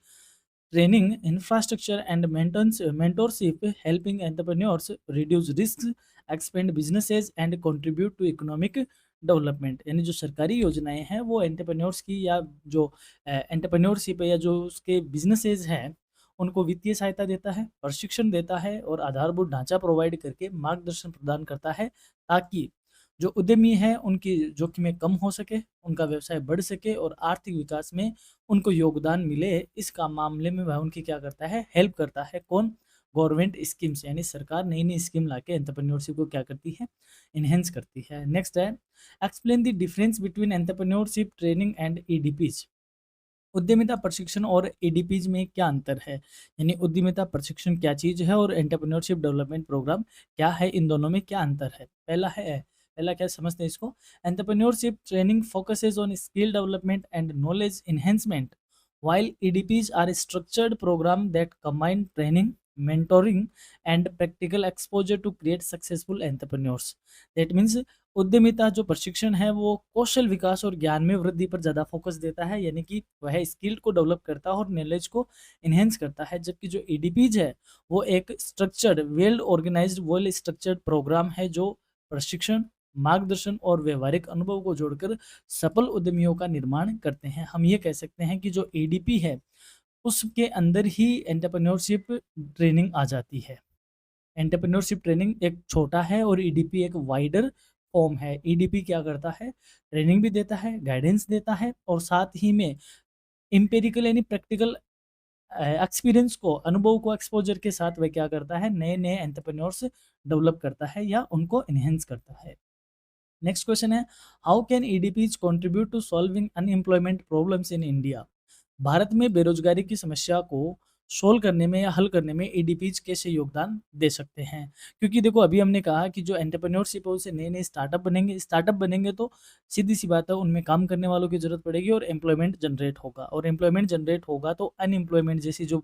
training, infrastructure, and mentorship, helping entrepreneurs reduce risks, expand businesses, and contribute to economic development. यानी जो सरकारी योजनाएं हैं वो एंटरप्रेन्योर्स की या जो एंटरप्रेन्योरशिप है या जो उसके बिजनेसेस हैं उनको वित्तीय सहायता देता है, प्रशिक्षण देता है और आधारभूत ढांचा प्रोवाइड करके मार्गदर्शन प्रदान करता है ताकि जो उद्यमी हैं उनकी जोखिमें कम हो सके, उनका व्यवसाय बढ़ सके और आर्थिक विकास में उनको योगदान मिले। इस काम मामले में वह उनकी क्या करता है, हेल्प करता है। कौन? गवर्नमेंट स्कीम्स, यानी सरकार नई नई स्कीम लाके एंटरप्रेन्योरशिप को क्या करती है, इनहेंस करती है। नेक्स्ट है, explain the difference between entrepreneurship training and EDPs. उद्यमिता प्रशिक्षण और ईडीपीज में क्या अंतर है? यानी उद्यमिता प्रशिक्षण क्या चीज है और एंटरप्रेन्योरशिप डेवलपमेंट प्रोग्राम क्या है, इन दोनों में क्या अंतर है? पहला क्या समझते हैं इसको। Entrepreneurship training focuses on skill development and knowledge enhancement, while EDPs are structured program that combine training, mentoring and practical exposure to create successful entrepreneurs। That means उद्यमिता जो प्रशिक्षण है वो कौशल विकास और ज्ञान में वृद्धि पर ज़्यादा फोकस देता है, यानी कि वह स्किल को डेवलप करता है और नॉलेज को इन्हेंस करता है। जबकि जो ईडीपीज है वो एक structured, well organised, well structured programme है जो प्रशिक्षण, मार्गदर्शन और व्यवहारिक अनुभव को जोड़कर सफल उद्यमियों का निर्माण करते हैं। हम ये कह सकते हैं कि जो ईडीपी है उसके अंदर ही एंटरप्रेन्योरशिप ट्रेनिंग आ जाती है। एंटरप्रेन्योरशिप ट्रेनिंग एक छोटा है और ईडीपी एक वाइडर फॉर्म है। ईडीपी क्या करता है, ट्रेनिंग भी देता है, गाइडेंस देता है और साथ ही में एम्पिरिकल यानी प्रैक्टिकल एक्सपीरियंस को, अनुभव को, एक्सपोजर के साथ वह क्या करता है, नए नए एंटरप्रेन्योर्स डेवलप करता है या उनको इनहेंस करता है। नेक्स्ट क्वेश्चन है, how can EDPs contribute to solving unemployment problems in India? भारत में बेरोजगारी की समस्या को सोल्व करने में या हल करने में ईडीपीज कैसे योगदान दे सकते हैं? क्योंकि देखो अभी हमने कहा कि जो एंटरप्रेन्योरशिप है उससे नए नए स्टार्टअप बनेंगे तो सीधी सी बात है उनमें काम करने वालों की जरूरत पड़ेगी और एम्प्लॉयमेंट जनरेट होगा, और एम्प्लॉयमेंट जनरेट होगा तो अनएम्प्लॉयमेंट जैसी जो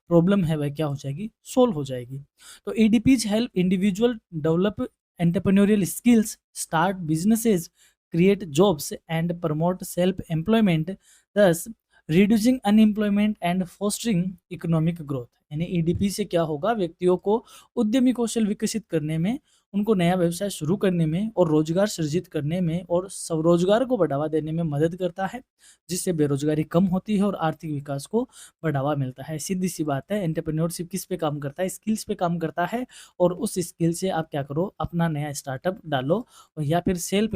प्रॉब्लम है वह क्या हो जाएगी, सोल्व हो जाएगी। तो EDPs help individual develop entrepreneurial skills, start businesses, create jobs, and promote self-employment, thus reducing unemployment and fostering economic growth। यानी ईडीपी से क्या होगा, व्यक्तियों को उद्यमी कौशल विकसित करने में, उनको नया व्यवसाय शुरू करने में और रोजगार सृजित करने में और स्वरोजगार को बढ़ावा देने में मदद करता है, जिससे बेरोजगारी कम होती है और आर्थिक विकास को बढ़ावा मिलता है। सीधी सी बात है, एंटरप्रेन्योरशिप किस पे काम करता है, स्किल्स पे काम करता है। और उस स्किल से आप क्या करो, अपना नया स्टार्टअप डालो या फिर सेल्फ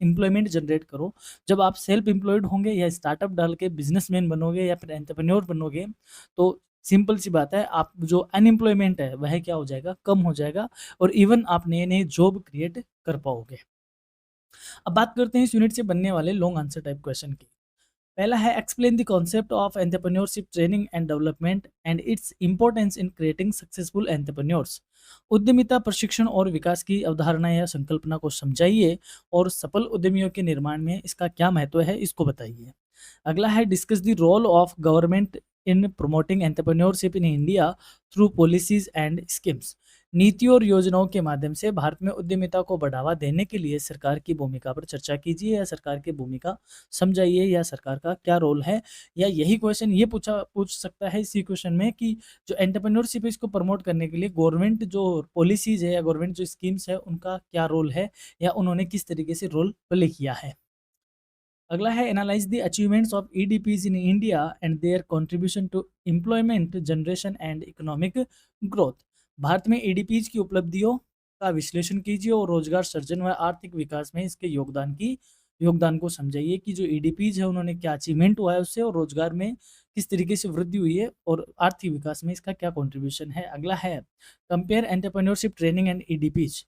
एम्प्लॉयमेंट जनरेट करो। जब आप सेल्फ एम्प्लॉयड होंगे या स्टार्टअप डाल के बिजनेसमैन बनोगे या फिर एंटरप्रेन्योर बनोगे तो सिंपल सी बात है, आप जो अनएम्प्लॉयमेंट है वह क्या हो जाएगा, कम हो जाएगा और इवन आप नए नए जॉब क्रिएट कर पाओगे। अब बात करते हैं इस यूनिट से बनने वाले लॉन्ग आंसर टाइप क्वेश्चन की। पहला है, explain the concept of entrepreneurship training and development and its importance in creating successful entrepreneurs. उद्यमिता प्रशिक्षण और विकास की अवधारणा या संकल्पना को समझाइए और सफल उद्यमियों के निर्माण में इसका क्या महत्व है, इसको बताइए। अगला है, discuss the role of government in promoting entrepreneurship in India through policies and schemes. नीतियों और योजनाओं के माध्यम से भारत में उद्यमिता को बढ़ावा देने के लिए सरकार की भूमिका पर चर्चा कीजिए या सरकार की भूमिका समझाइए या सरकार का क्या रोल है। या यही क्वेश्चन ये पूछ सकता है इसी क्वेश्चन में कि जो एंटरप्रेन्योरशिप है इसको प्रमोट करने के लिए गवर्नमेंट जो पॉलिसीज है या गवर्नमेंट जो स्कीम्स है उनका क्या रोल है या उन्होंने किस तरीके से रोल प्ले किया है। अगला है, analyse the achievements of EDPs in India and their contribution to employment generation and economic growth. भारत में ईडीपीज की उपलब्धियों का विश्लेषण कीजिए और रोजगार सृजन व आर्थिक विकास में इसके योगदान की योगदान को समझाइए कि जो ईडीपीज है उन्होंने क्या अचीवमेंट हुआ है उससे, और रोजगार में किस तरीके से वृद्धि हुई है और आर्थिक विकास में इसका क्या कंट्रीब्यूशन है। अगला है compare entrepreneurship training and EDPs.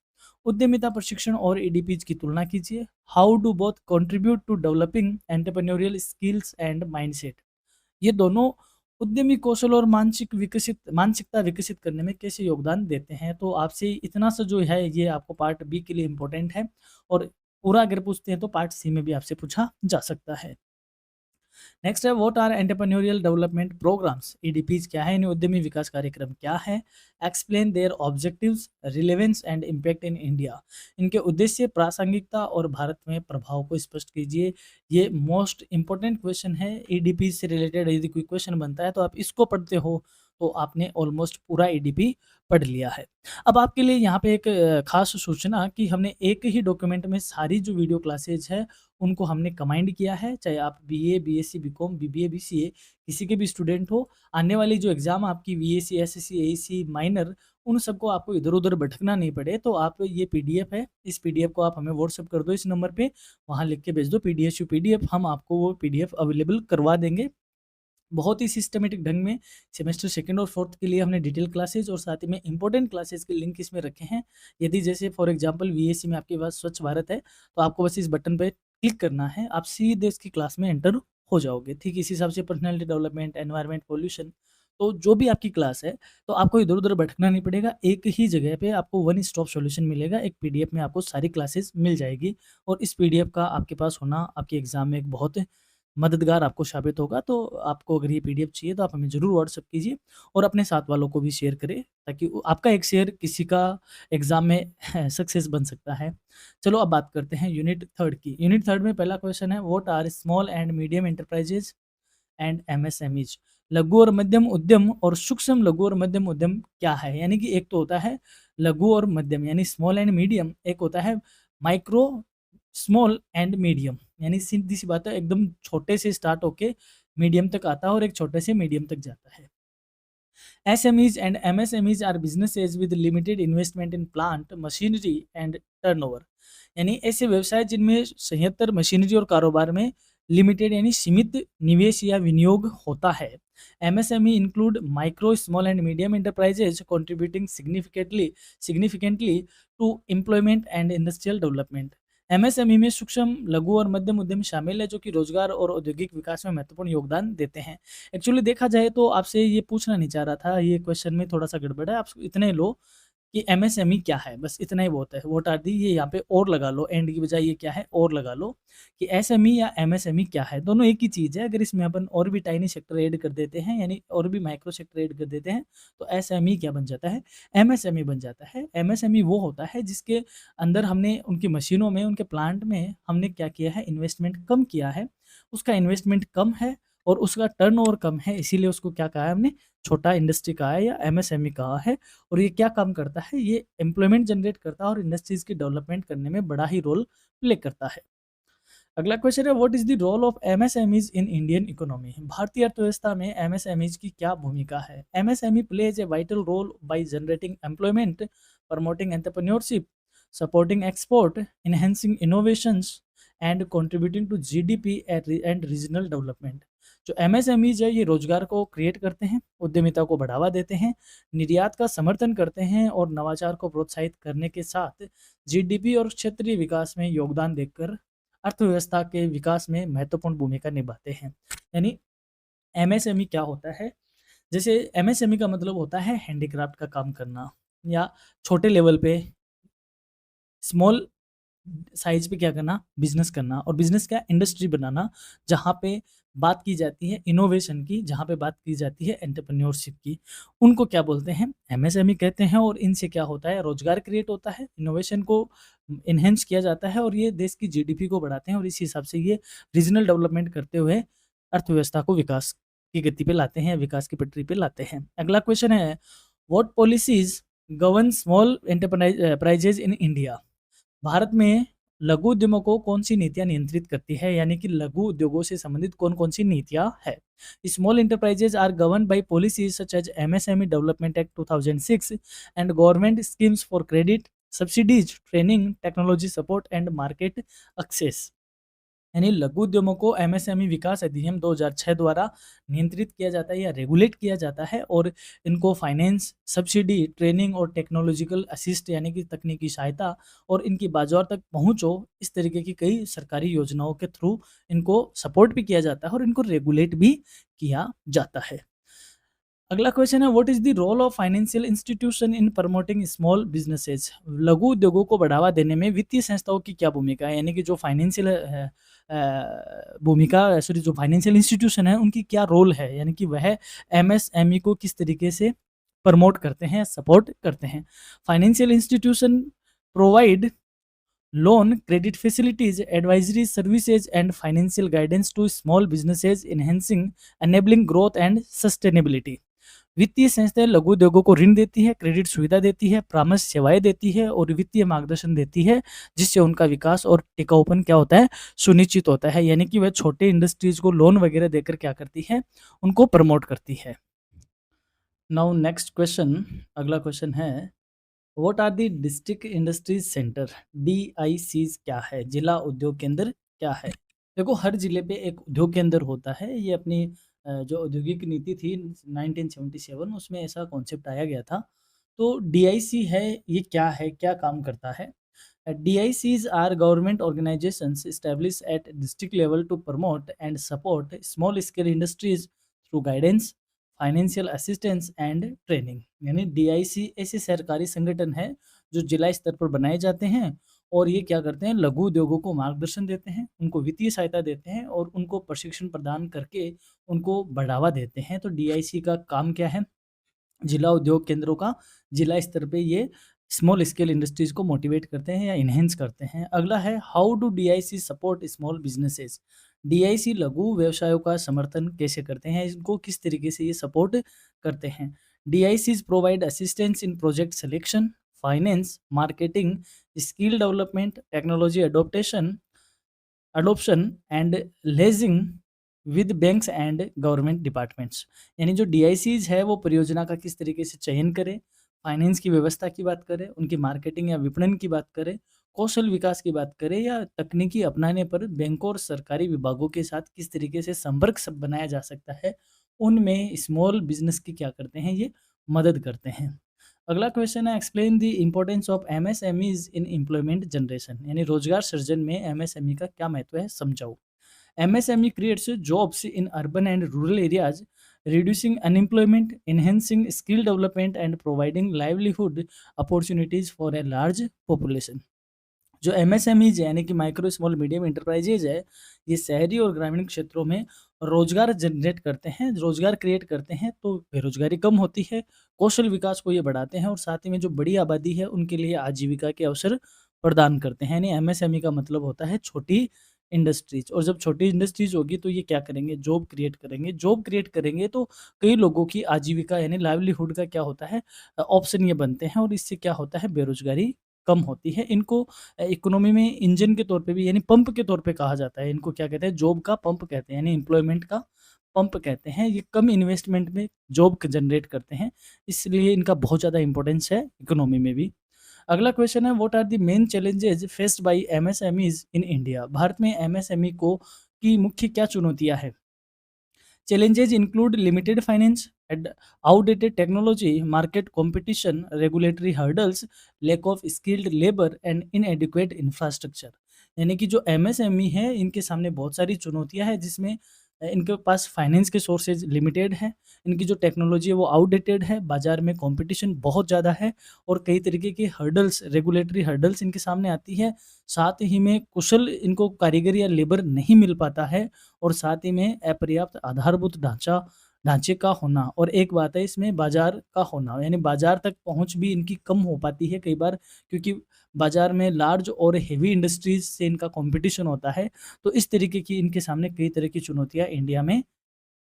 उद्यमिता प्रशिक्षण और ईडीपीज की तुलना कीजिए। How do both contribute to developing entrepreneurial skills and mindset. ये दोनों उद्यमी कौशल और मानसिकता विकसित करने में कैसे योगदान देते हैं। तो आपसे इतना सा जो है ये आपको पार्ट बी के लिए इम्पोर्टेंट है, और पूरा अगर पूछते हैं तो पार्ट सी में भी आपसे पूछा जा सकता है। नेक्स्ट है what are entrepreneurial development programs. EDPs क्या है, यानी उद्यमी विकास कार्यक्रम क्या है। Explain their objectives, relevance and impact in India. इनके उद्देश्य, प्रासंगिकता और भारत में प्रभाव को स्पष्ट कीजिए। ये मोस्ट इंपॉर्टेंट क्वेश्चन है। ईडीपी से रिलेटेड यदि कोई क्वेश्चन बनता है तो आप इसको पढ़ते हो तो आपने ऑलमोस्ट पूरा ईडीपी पढ़ लिया है। अब आपके लिए यहाँ पे एक खास सूचना कि हमने एक ही डॉक्यूमेंट में सारी जो वीडियो क्लासेज है उनको हमने कंबाइंड किया है। चाहे आप BA, BSc, BCom, BBA, BCA किसी के भी स्टूडेंट हो, आने वाली जो एग्ज़ाम आपकी वीएससी, एसएससी, एईसी, माइनर, उन सबको आपको इधर-उधर भटकना नहीं पड़े, तो आप ये पीडीएफ है, इस पीडीएफ को आप हमें व्हाट्सएप कर दो इस नंबर पे, वहाँ लिख के भेज दो पीडीएफ पीडीएफ, हम आपको वो पीडीएफ अवेलेबल करवा देंगे। बहुत ही सिस्टमेटिक ढंग में सेमेस्टर सेकंड और फोर्थ के लिए हमने डिटेल क्लासेज और साथ ही में इंपॉर्टेंट क्लासेज के लिंक इसमें रखे हैं। यदि जैसे फॉर एग्जांपल वीएससी में आपके पास स्वच्छ भारत है, तो आपको बस इस बटन पे क्लिक करना है, आप सीधे इसकी क्लास में एंटर हो जाओगे। ठीक इसी हिसाब से पर्सनैलिटी डेवलपमेंट, एनवायरनमेंट, पॉल्यूशन, तो जो भी आपकी क्लास है, तो आपको इधर-उधर भटकना नहीं पड़ेगा। एक ही जगह पे आपको वन स्टॉप सॉल्यूशन मिलेगा। एक पीडीएफ में आपको सारी क्लासेस मिल जाएगी, और इस पीडीएफ का आपके पास होना आपके एग्जाम में एक बहुत मददगार आपको साबित होगा। तो आपको अगर ये पीडीएफ चाहिए तो आप हमें ज़रूर व्हाट्सएप कीजिए, और अपने साथ वालों को भी शेयर करें, ताकि आपका एक शेयर किसी का एग्ज़ाम में सक्सेस बन सकता है। चलो अब बात करते हैं यूनिट थर्ड की। यूनिट थर्ड में पहला क्वेश्चन है what are small and medium enterprises and MSMEs. लघु और मध्यम उद्यम और सूक्ष्म लघु और मध्यम उद्यम क्या है। यानी कि एक तो होता है लघु और मध्यम यानी स्मॉल एंड मीडियम, एक होता है माइक्रो स्मॉल एंड मीडियम, यानी सीधी सी बात है एकदम छोटे से स्टार्ट होके मीडियम तक आता है और एक छोटे से मीडियम तक जाता है। SMEs and MSMEs are businesses with limited investment in plant, machinery and turnover। यानी ऐसे व्यवसाय जिनमें संयंत्र, मशीनरी और कारोबार में लिमिटेड यानी सीमित निवेश या विनियोग होता है। MSME include micro, small and medium enterprises contributing significantly to employment and industrial development। MSME में सूक्ष्म, लघु और मध्यम उद्यम शामिल है, जो कि रोजगार और औद्योगिक विकास में महत्वपूर्ण योगदान देते हैं। एक्चुअली देखा जाए तो आपसे ये पूछना नहीं चाह रहा था, ये क्वेश्चन में थोड़ा सा गड़बड़ है। आप इतने लो कि एमएसएमई क्या है, बस इतना ही बहुत है। व्हाट आर दी, ये यहाँ पे और लगा लो, एंड की बजाय ये क्या है और लगा लो कि एसएमई या एमएसएमई क्या है, दोनों एक ही चीज़ है। अगर इसमें अपन और भी टाइनी सेक्टर ऐड कर देते हैं, यानी और भी माइक्रो सेक्टर ऐड कर देते हैं, तो एसएमई क्या बन जाता है, एमएसएमई बन जाता है। एमएसएमई वो होता है जिसके अंदर हमने उनकी मशीनों में, उनके प्लांट में हमने क्या किया है, इन्वेस्टमेंट कम किया है, उसका इन्वेस्टमेंट कम है और उसका टर्नओवर कम है, इसीलिए उसको क्या कहा है हमने, छोटा इंडस्ट्री कहा है या एमएसएमई कहा है। और ये क्या काम करता है, ये एम्प्लॉयमेंट जनरेट करता है और इंडस्ट्रीज की डेवलपमेंट करने में बड़ा ही रोल प्ले करता है। अगला क्वेश्चन है what is the role of MSMEs in Indian economy. भारतीय अर्थव्यवस्था में एमएसएमईज की क्या भूमिका है। MSME plays a vital role by generating employment, promoting entrepreneurship, supporting export, enhancing innovations and contributing to GDP and regional development. जो MSMEs है ये रोजगार को क्रिएट करते हैं, उद्यमिता को बढ़ावा देते हैं, निर्यात का समर्थन करते हैं और नवाचार को प्रोत्साहित करने के साथ जीडीपी और क्षेत्रीय विकास में योगदान देकर अर्थव्यवस्था के विकास में महत्वपूर्ण भूमिका निभाते हैं। यानी एमएसएमई क्या होता है, जैसे एमएसएमई का मतलब होता है हैंडीक्राफ्ट का काम करना, या छोटे लेवल पे स्मॉल साइज पे क्या करना, बिजनेस करना, और बिजनेस क्या, इंडस्ट्री बनाना, जहाँ पे बात की जाती है इनोवेशन की, जहाँ पे बात की जाती है एंटरप्रेन्योरशिप की, उनको क्या बोलते हैं, एमएसएमई कहते हैं। और इनसे क्या होता है, रोजगार क्रिएट होता है, इनोवेशन को इनहेंस किया जाता है, और ये देश की जीडीपी को बढ़ाते हैं, और इस हिसाब से ये रीजनल डेवलपमेंट करते हुए अर्थव्यवस्था को विकास की गति पे लाते हैं, विकास की पटरी पे लाते हैं। अगला क्वेश्चन है what policies govern small enterprises in India. भारत में लघु उद्यमों को कौन सी नीतियां नियंत्रित करती है, यानी कि लघु उद्योगों से संबंधित कौन कौन सी नीतियां है। Small enterprises are govern by policies such as MSME development act 2006 and government schemes for credit, subsidies, training, technology support and market access. यानी लघु उद्यमों को एमएसएमई विकास अधिनियम 2006 द्वारा नियंत्रित किया जाता है या रेगुलेट किया जाता है, और इनको फाइनेंस, सब्सिडी, ट्रेनिंग और टेक्नोलॉजिकल असिस्ट यानी कि तकनीकी सहायता और इनकी बाजार तक पहुंचो, इस तरीके की कई सरकारी योजनाओं के थ्रू इनको सपोर्ट भी किया जाता है और इनको रेगुलेट भी किया जाता है। अगला क्वेश्चन है, what is the role of financial institution in promoting small businesses? लघु उद्योगों को बढ़ावा देने में वित्तीय संस्थाओं की क्या भूमिका है, यानी कि जो फाइनेंशियल भूमिका सॉरी जो फाइनेंशियल इंस्टीट्यूशन है उनकी क्या रोल है, यानी कि वह एमएसएमई को किस तरीके से प्रमोट करते हैं, सपोर्ट करते हैं। Financial institution provide loan, credit facilities, advisory services and financial guidance to small businesses, enabling growth and sustainability। वित्तीय संस्थाएं लघु उद्योगों को ऋण देती है, क्रेडिट सुविधा देती है, परामर्श सेवाएं देती है और वित्तीय मार्गदर्शन देती है, जिससे उनका विकास और टिकाऊपन क्या होता है, सुनिश्चित होता है। यानी कि वह छोटे इंडस्ट्रीज को लोन वगैरह देकर क्या करती है, उनको प्रमोट करती है। नाउ नेक्स्ट क्वेश्चन, अगला क्वेश्चन है, what are the district industries centre? DICs क्या है, जिला उद्योग केंद्र क्या है? देखो, हर जिले पे एक उद्योग केंद्र होता है। ये अपनी जो औद्योगिक नीति थी 1977, उसमें ऐसा कॉन्सेप्ट आया गया था। तो डीआईसी है, ये क्या है, क्या काम करता है? DICs are government organizations established at district level to promote and support small scale industries through guidance, financial assistance and training. यानी डीआईसी ऐसे सरकारी संगठन है जो जिला स्तर पर बनाए जाते हैं और ये क्या करते हैं, लघु उद्योगों को मार्गदर्शन देते हैं, उनको वित्तीय सहायता देते हैं और उनको प्रशिक्षण प्रदान करके उनको बढ़ावा देते हैं। तो डीआईसी का काम क्या है, जिला उद्योग केंद्रों का जिला स्तर पे ये स्मॉल स्केल इंडस्ट्रीज को मोटिवेट करते हैं या इन्हेंस करते हैं। अगला है, how do DIC support small businesses? DIC लघु व्यवसायों का समर्थन कैसे करते हैं, इनको किस तरीके से ये सपोर्ट करते हैं? DICs provide assistance in project selection, finance, marketing, skill development, technology adoption and liaising with banks and government departments. यानी जो डीआईसीज है वो परियोजना का किस तरीके से चयन करें, फाइनेंस की व्यवस्था की बात करें, उनकी मार्केटिंग या विपणन की बात करें, कौशल विकास की बात करें या तकनीकी अपनाने पर बैंकों और सरकारी विभागों के साथ किस तरीके से संपर्क सब बनाया जा सकता है, उनमें स्मॉल बिजनेस की क्या करते हैं, ये मदद करते हैं। अगला क्वेश्चन है, explain the importance of MSMEs in employment generation. यानी रोजगार सृजन में एमएसएमई का क्या महत्व है, समझाओ। MSME creates jobs in urban and rural areas, reducing unemployment, enhancing skill development, and providing livelihood opportunities for a large population। जो एमएसएमईज यानी कि माइक्रो स्मॉल मीडियम इंटरप्राइजेज है, ये शहरी और ग्रामीण क्षेत्रों में रोजगार जनरेट करते हैं, रोजगार क्रिएट करते हैं, तो बेरोजगारी कम होती है, कौशल विकास को ये बढ़ाते हैं और साथ ही में जो बड़ी आबादी है उनके लिए आजीविका के अवसर प्रदान करते हैं। यानी एमएसएमई का मतलब होता है छोटी इंडस्ट्रीज, और जब छोटी इंडस्ट्रीज होगी तो ये क्या करेंगे, जॉब क्रिएट करेंगे। जॉब क्रिएट करेंगे तो कई लोगों की आजीविका यानी लाइवलीहुड का क्या होता है, ऑप्शन ये बनते हैं और इससे क्या होता है, बेरोजगारी कम होती है। इनको इकोनॉमी में इंजन के तौर पे भी यानी पंप के तौर पे कहा जाता है। इनको क्या कहते हैं, जॉब का पंप कहते हैं, यानी एम्प्लॉयमेंट का पंप कहते हैं। ये कम इन्वेस्टमेंट में जॉब जनरेट करते हैं, इसलिए इनका बहुत ज़्यादा इंपॉर्टेंस है इकोनॉमी में भी। अगला क्वेश्चन है, what are the main challenges faced by MSMEs in India? भारत में एमएसएमई को की मुख्य क्या चुनौतियां हैं? Challenges include limited finance, outdated technology, market competition, regulatory hurdles, lack of skilled labor and inadequate infrastructure। यानी कि जो एमएसएमई है इनके सामने बहुत सारी चुनौतियां हैं, जिसमें इनके पास फाइनेंस के सोर्सेज लिमिटेड है, इनकी जो टेक्नोलॉजी है वो आउटडेटेड है, बाजार में कंपटीशन बहुत ज़्यादा है और कई तरीके के हर्डल्स, रेगुलेटरी हर्डल्स इनके सामने आती है। साथ ही में कुशल इनको कारीगर या लेबर नहीं मिल पाता है और साथ ही में अपर्याप्त आधारभूत ढांचे का होना, और एक बात है इसमें बाजार का होना, यानी बाजार तक पहुंच भी इनकी कम हो पाती है कई बार, क्योंकि बाजार में लार्ज और हेवी इंडस्ट्रीज से इनका कंपटीशन होता है। तो इस तरीके की इनके सामने कई तरह की चुनौतियां इंडिया में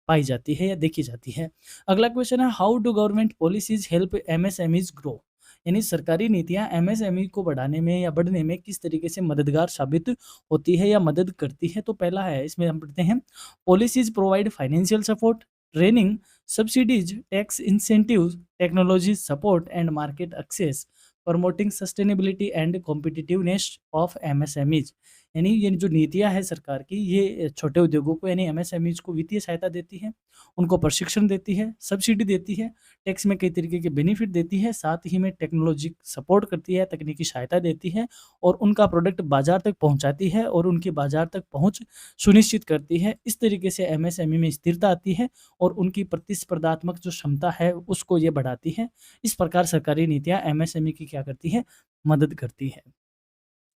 पाई जाती है या देखी जाती है। अगला क्वेश्चन है, how do government policies help MSMEs grow? यानी सरकारी नीतियां एमएसएमई को बढ़ाने में या बढ़ने में किस तरीके से मददगार साबित होती है या मदद करती है? तो पहला है, इसमें हम पढ़ते हैं, policies provide financial support, training, subsidies, tax incentives, technology support and market access, promoting sustainability and competitiveness of MSMEs. यानी ये जो नीतियाँ हैं सरकार की, ये छोटे उद्योगों को यानी एमएसएमईज़ को वित्तीय सहायता देती है, उनको प्रशिक्षण देती है, सब्सिडी देती है, टैक्स में कई तरीके के बेनिफिट देती है, साथ ही में टेक्नोलॉजी सपोर्ट करती है, तकनीकी सहायता देती है और उनका प्रोडक्ट बाज़ार तक पहुँचाती है और उनकी बाज़ार तक पहुँच सुनिश्चित करती है। इस तरीके से एमएसएमई में स्थिरता आती है और उनकी प्रतिस्पर्धात्मक जो क्षमता है, उसको ये बढ़ाती है। इस प्रकार सरकारी नीतियाँ एमएसएमई की क्या करती है, मदद करती है।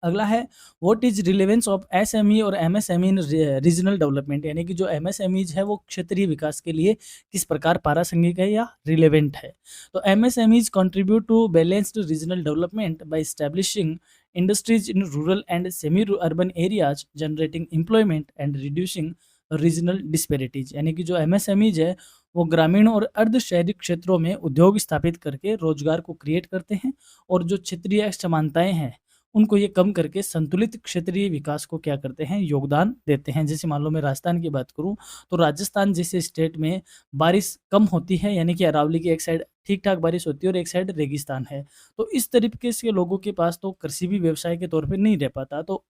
अगला है what is relevance of SME और एमएसएमई इन रीजनल डेवलपमेंट, यानी कि जो एमएसएमईज है वो क्षेत्रीय विकास के लिए किस प्रकार प्रासंगिक है या रिलेवेंट है। तो MSMEs contribute to balanced regional development by establishing industries in rural and semi urban areas, generating employment and reducing regional disparities, यानी कि जो एमएसएमईज है वो ग्रामीण और अर्ध शहरी क्षेत्रों में उद्योग स्थापित करके रोजगार को क्रिएट करते हैं और जो क्षेत्रीय असमानताएं हैं उनको ये कम करके संतुलित क्षेत्रीय विकास को क्या करते हैं, योगदान देते हैं। जैसे मान लो मैं राजस्थान की बात करूँ, तो राजस्थान जैसे स्टेट में बारिश कम होती है, यानी कि अरावली की एक साइड ठीक-ठाक बारिश होती है और एक साइड रेगिस्तान है। तो इस तरीके से लोगों के पास तो कृषि भी व्यवसाय के तौर पे नहीं रह पाता, तो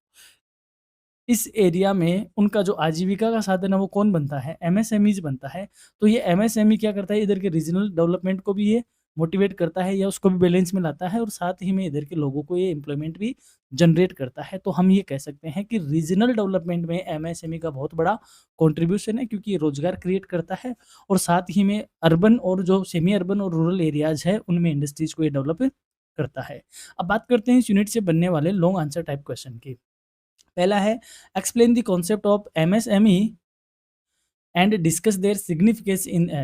इस एरिया में उनका जो आजीविका का साधन है वो कौन बनता है, एमएसएमईज़ बनता है। तो ये एमएसएमई क्या करता है, इधर के रीजनल डेवलपमेंट को भी ये मोटिवेट करता है या उसको भी बैलेंस में लाता है और साथ ही में इधर के लोगों को ये एम्प्लॉयमेंट भी जनरेट करता है। तो हम ये कह सकते हैं कि रीजनल डेवलपमेंट में एमएसएमई का बहुत बड़ा कंट्रीब्यूशन है, क्योंकि ये रोजगार क्रिएट करता है और साथ ही में अर्बन और जो सेमी अर्बन और रूरल एरियाज है उनमें इंडस्ट्रीज को ये डेवलप करता है। अब बात करते हैं इस यूनिट से बनने वाले लॉन्ग आंसर टाइप क्वेश्चन की। पहला है explain the concept of MSME and discuss their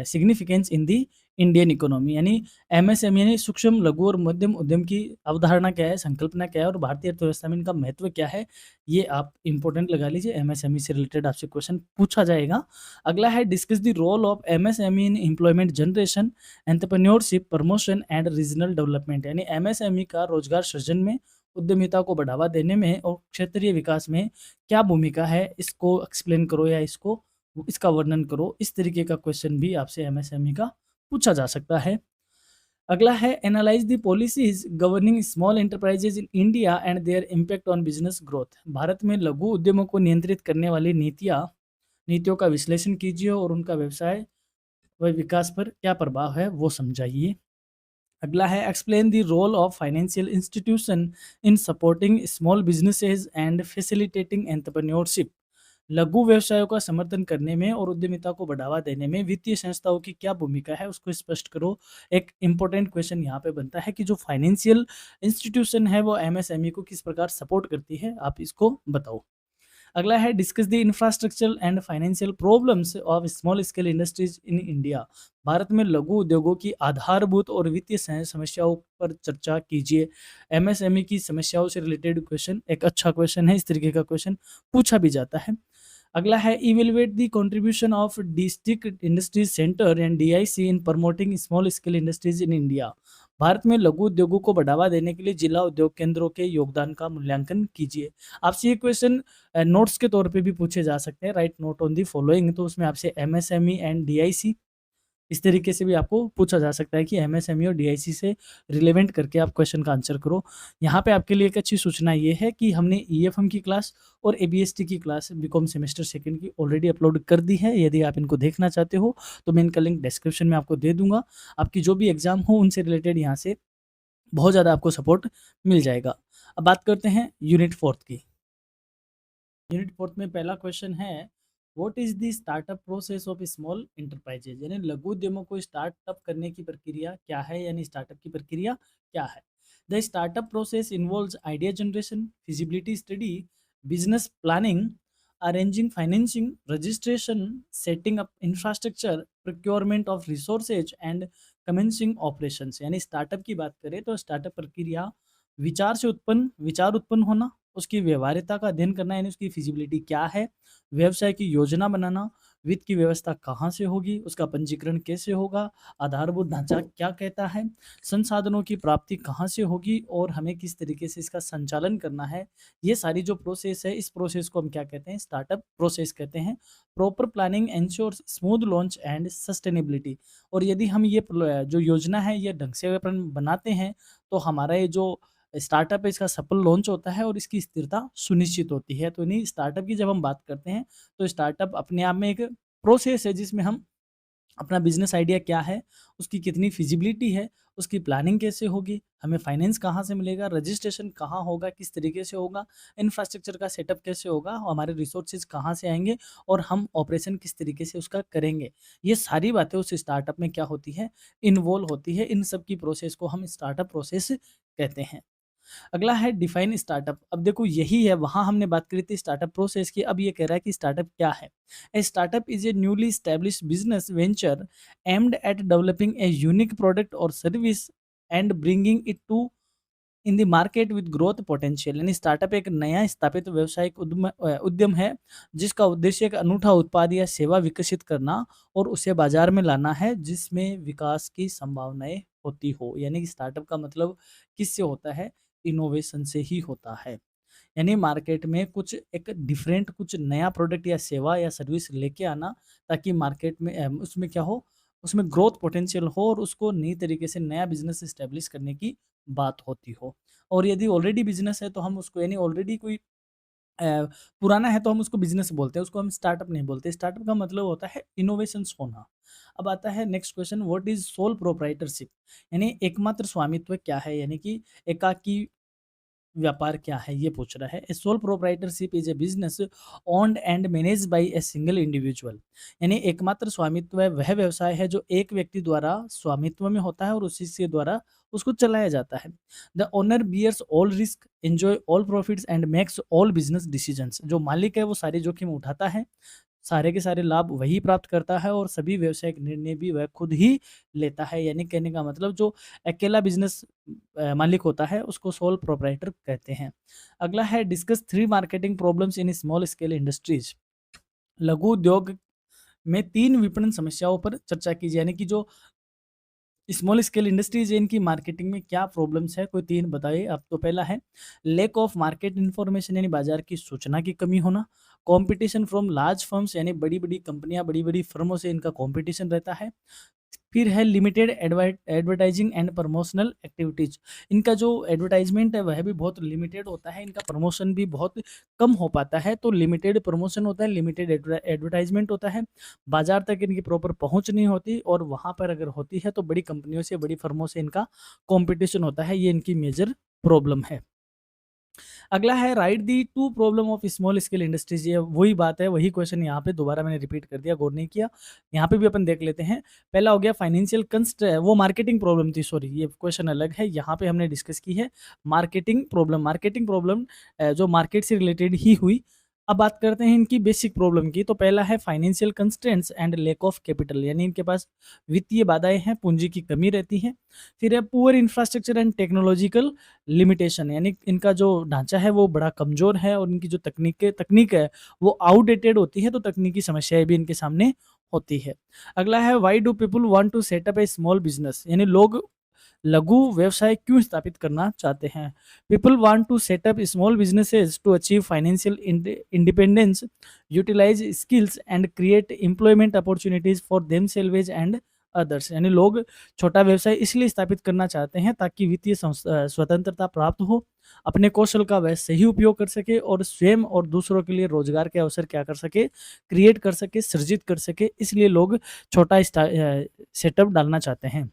significance in the Indian economy, यानी एमएसएमई यानी सूक्ष्म लघु और मध्यम उद्यम की अवधारणा क्या है, संकल्पना क्या है और भारतीय अर्थव्यवस्था में इनका महत्व क्या है, ये आप इंपॉर्टेंट लगा लीजिए। एमएसएमई से रिलेटेड आपसे क्वेश्चन पूछा जाएगा। अगला है discuss the role of MSME in employment generation, entrepreneurship, promotion and regional development, यानी एमएसएमई का रोजगार सृजन में, उद्यमिता को बढ़ावा देने में और क्षेत्रीय विकास में क्या भूमिका है, इसको एक्सप्लेन करो या इसका वर्णन करो। इस तरीके का क्वेश्चन भी आपसे एमएसएमई का पूछा जा सकता है। अगला है analyse the policies governing small enterprises in India and there impact on business growth, भारत में लघु उद्यमों को नियंत्रित करने वाली नीतियों का विश्लेषण कीजिए और उनका व्यवसाय व विकास पर क्या प्रभाव है वो समझाइए। अगला है explain the role of financial institution in supporting small businesses and facilitating entrepreneurship, लघु व्यवसायों का समर्थन करने में और उद्यमिता को बढ़ावा देने में वित्तीय संस्थाओं की क्या भूमिका है उसको स्पष्ट करो। एक इंपॉर्टेंट क्वेश्चन यहाँ पे बनता है कि जो फाइनेंशियल इंस्टीट्यूशन है वो एमएसएमई को किस प्रकार सपोर्ट करती है, आप इसको बताओ। अगला है discuss the infrastructure and financial problems of small scale industries in India, भारत में लघु उद्योगों की आधारभूत और वित्तीय समस्याओं पर चर्चा कीजिए। एमएसएमई की समस्याओं से रिलेटेड क्वेश्चन एक अच्छा क्वेश्चन है, इस तरीके का क्वेश्चन पूछा भी जाता है। अगला है evaluate the contribution of district industries centre and DIC in promoting small scale industries in India, भारत में लघु उद्योगों को बढ़ावा देने के लिए जिला उद्योग केंद्रों के योगदान का मूल्यांकन कीजिए। आपसे ये क्वेश्चन नोट्स के तौर पे भी पूछे जा सकते हैं, right note on the following, तो उसमें आपसे एमएसएमई एंड डीआईसी इस तरीके से भी आपको पूछा जा सकता है कि एमएसएमई और डीआईसी से रिलेवेंट करके आप क्वेश्चन का आंसर करो। यहाँ पे आपके लिए एक अच्छी सूचना ये है कि हमने ईएफएम की क्लास और एबीएसटी की क्लास बीकॉम सेमेस्टर सेकंड की ऑलरेडी अपलोड कर दी है। यदि आप इनको देखना चाहते हो तो मैं इनका लिंक डिस्क्रिप्शन में आपको दे दूंगा। आपकी जो भी एग्जाम हो उनसे रिलेटेड यहाँ से बहुत ज़्यादा आपको सपोर्ट मिल जाएगा। अब बात करते हैं यूनिट फोर्थ की। यूनिट फोर्थ में पहला क्वेश्चन है what is the startup process of small enterprises, यानी लघु उद्यमों को स्टार्टअप करने की प्रक्रिया क्या है, यानी स्टार्टअप की प्रक्रिया क्या है। The startup process involves idea generation, feasibility study, business planning, arranging financing, registration, setting up infrastructure, procurement of resources and commencing operations, यानी स्टार्टअप की बात करें तो स्टार्टअप प्रक्रिया विचार उत्पन्न होना, उसकी व्यवहार्यता का अध्ययन करना यानी उसकी फिजिबिलिटी क्या है, व्यवसाय की योजना बनाना, वित्त की व्यवस्था कहाँ से होगी, उसका पंजीकरण कैसे होगा, आधारभूत ढांचा क्या कहता है, संसाधनों की प्राप्ति कहाँ से होगी और हमें किस तरीके से इसका संचालन करना है। ये सारी जो प्रोसेस है इस प्रोसेस को हम क्या कहते हैं, स्टार्टअप प्रोसेस कहते हैं। Proper planning ensures smooth launch and sustainability, और यदि हम ये जो योजना है ये ढंग से अपन बनाते हैं तो हमारा ये जो स्टार्टअप है इसका सफल लॉन्च होता है और इसकी स्थिरता सुनिश्चित होती है। तो नहीं, स्टार्टअप की जब हम बात करते हैं तो स्टार्टअप अपने आप में एक प्रोसेस है जिसमें हम अपना बिजनेस आइडिया क्या है, उसकी कितनी फिजिबिलिटी है, उसकी प्लानिंग कैसे होगी, हमें फाइनेंस कहाँ से मिलेगा, रजिस्ट्रेशन कहाँ होगा, किस तरीके से होगा, इंफ्रास्ट्रक्चर का सेटअप कैसे होगा, हमारे रिसोर्सेज कहाँ से आएंगे और हम ऑपरेशन किस तरीके से उसका करेंगे। ये सारी बातें उस स्टार्टअप में क्या होती है, इन्वॉल्व होती है। इन सब की प्रोसेस को हम स्टार्टअप प्रोसेस कहते हैं। अगला है डिफाइन स्टार्टअप। अब देखो यही है, वहाँ हमने बात करी थी स्टार्टअप प्रोसेस की, अब ये कह रहा है कि स्टार्टअप क्या है। A startup is a newly established business venture aimed at developing a unique product और service and bringing it to in the market with growth potential. यानी स्टार्टअप एक नया स्थापित व्यवसायिक उद्यम है जिसका उद्देश्य एक अनूठा उत्पाद या सेवा विकसित करना और उसे बाजार में लाना है जिसमें विकास की संभावनाएं होती हो। यानी कि स्टार्टअप का मतलब किससे होता है, इनोवेशन से ही होता है। यानी मार्केट में कुछ एक डिफरेंट, कुछ नया प्रोडक्ट या सेवा या सर्विस लेके आना ताकि मार्केट में उसमें क्या हो, उसमें ग्रोथ पोटेंशियल हो और उसको नई तरीके से नया बिजनेस इस्टेब्लिश करने की बात होती हो। और यदि ऑलरेडी बिजनेस है तो हम उसको, यानी ऑलरेडी कोई पुराना है तो हम उसको बिजनेस बोलते हैं, उसको हम स्टार्टअप नहीं बोलते। स्टार्टअप का मतलब होता है इनोवेशंस होना। अब आता है next question, what is sole proprietorship. यानी एकमात्र स्वामित्व क्या है, यानी कि एकाकी व्यापार क्या है, ये पूछ रहा है। Sole proprietorship is a business owned and manage by a single individual. यानी एकमात्र स्वामित्व वह व्यवसाय है जो एक व्यक्ति द्वारा स्वामित्व में होता है और उसी के द्वारा उसको चलाया जाता है। The owner bears all risk, enjoy all profits and makes all business decisions. जो मालिक है वो सारे जोखिम उठाता है, सारे के सारे लाभ वही प्राप्त करता है और सभी व्यावसायिक निर्णय भी वह खुद ही लेता है। यानी कहने का मतलब जो अकेला बिजनेस मालिक होता है उसको सोल प्रोप्राइटर कहते हैं। अगला है discuss 3 marketing problems in small scale industries. लघु उद्योग में 3 विपणन समस्याओं पर चर्चा कीजिए। यानी कि जो स्मॉल स्केल इंडस्ट्रीज है इनकी मार्केटिंग में क्या प्रॉब्लम्स है, कोई 3 बताइए आप। तो पहला है लैक ऑफ मार्केट इन्फॉर्मेशन, यानी बाजार की सूचना की कमी होना। कंपटीशन फ्रॉम लार्ज फर्म्स, यानी बड़ी बड़ी कंपनियां, बड़ी बड़ी फर्मों से इनका कंपटीशन रहता है। फिर है limited advertising and promotional activities. इनका जो एडवर्टाइजमेंट है वह भी बहुत लिमिटेड होता है, इनका प्रमोशन भी बहुत कम हो पाता है। तो लिमिटेड प्रमोशन होता है, लिमिटेड एडवर्टाइजमेंट होता है, बाजार तक इनकी प्रॉपर पहुंच नहीं होती और वहां पर अगर होती है तो बड़ी कंपनियों से, बड़ी फर्मों से इनका कंपटीशन होता है। ये इनकी मेजर प्रॉब्लम है। अगला है right the 2 problem of small scale industries. ये वही बात है, वही क्वेश्चन यहाँ पे दोबारा मैंने रिपीट कर दिया, गौर नहीं किया। यहाँ पे भी अपन देख लेते हैं। पहला हो गया फाइनेंशियल कंस्ट, वो मार्केटिंग प्रॉब्लम थी, सॉरी ये क्वेश्चन अलग है। यहाँ पे हमने डिस्कस की है मार्केटिंग प्रॉब्लम। मार्केटिंग प्रॉब्लम जो मार्केट से रिलेटेड ही हुई। अब बात करते हैं इनकी बेसिक प्रॉब्लम की। तो पहला है financial constraints and lack of capital, यानी इनके पास वित्तीय बाधाएं हैं, पूंजी की कमी रहती है। फिर है poor infrastructure and technological limitation, यानी इनका जो ढांचा है वो बड़ा कमजोर है और इनकी जो तकनीक है वो आउटडेटेड होती है, तो तकनीकी समस्याएं भी इनके सामने होती है। अगला है why do people want to set up a small business, यानी लोग लघु व्यवसाय क्यों स्थापित करना चाहते हैं। People want to set up small businesses to achieve financial independence, utilise skills and create employment opportunities for themselves and others. यानी लोग छोटा व्यवसाय इसलिए स्थापित करना चाहते हैं ताकि वित्तीय स्वतंत्रता प्राप्त हो, अपने कौशल का वह सही उपयोग कर सके और स्वयं और दूसरों के लिए रोजगार के अवसर क्या कर सके, क्रिएट कर सके, सृजित कर सके। इसलिए लोग छोटा सेटअप डालना चाहते हैं।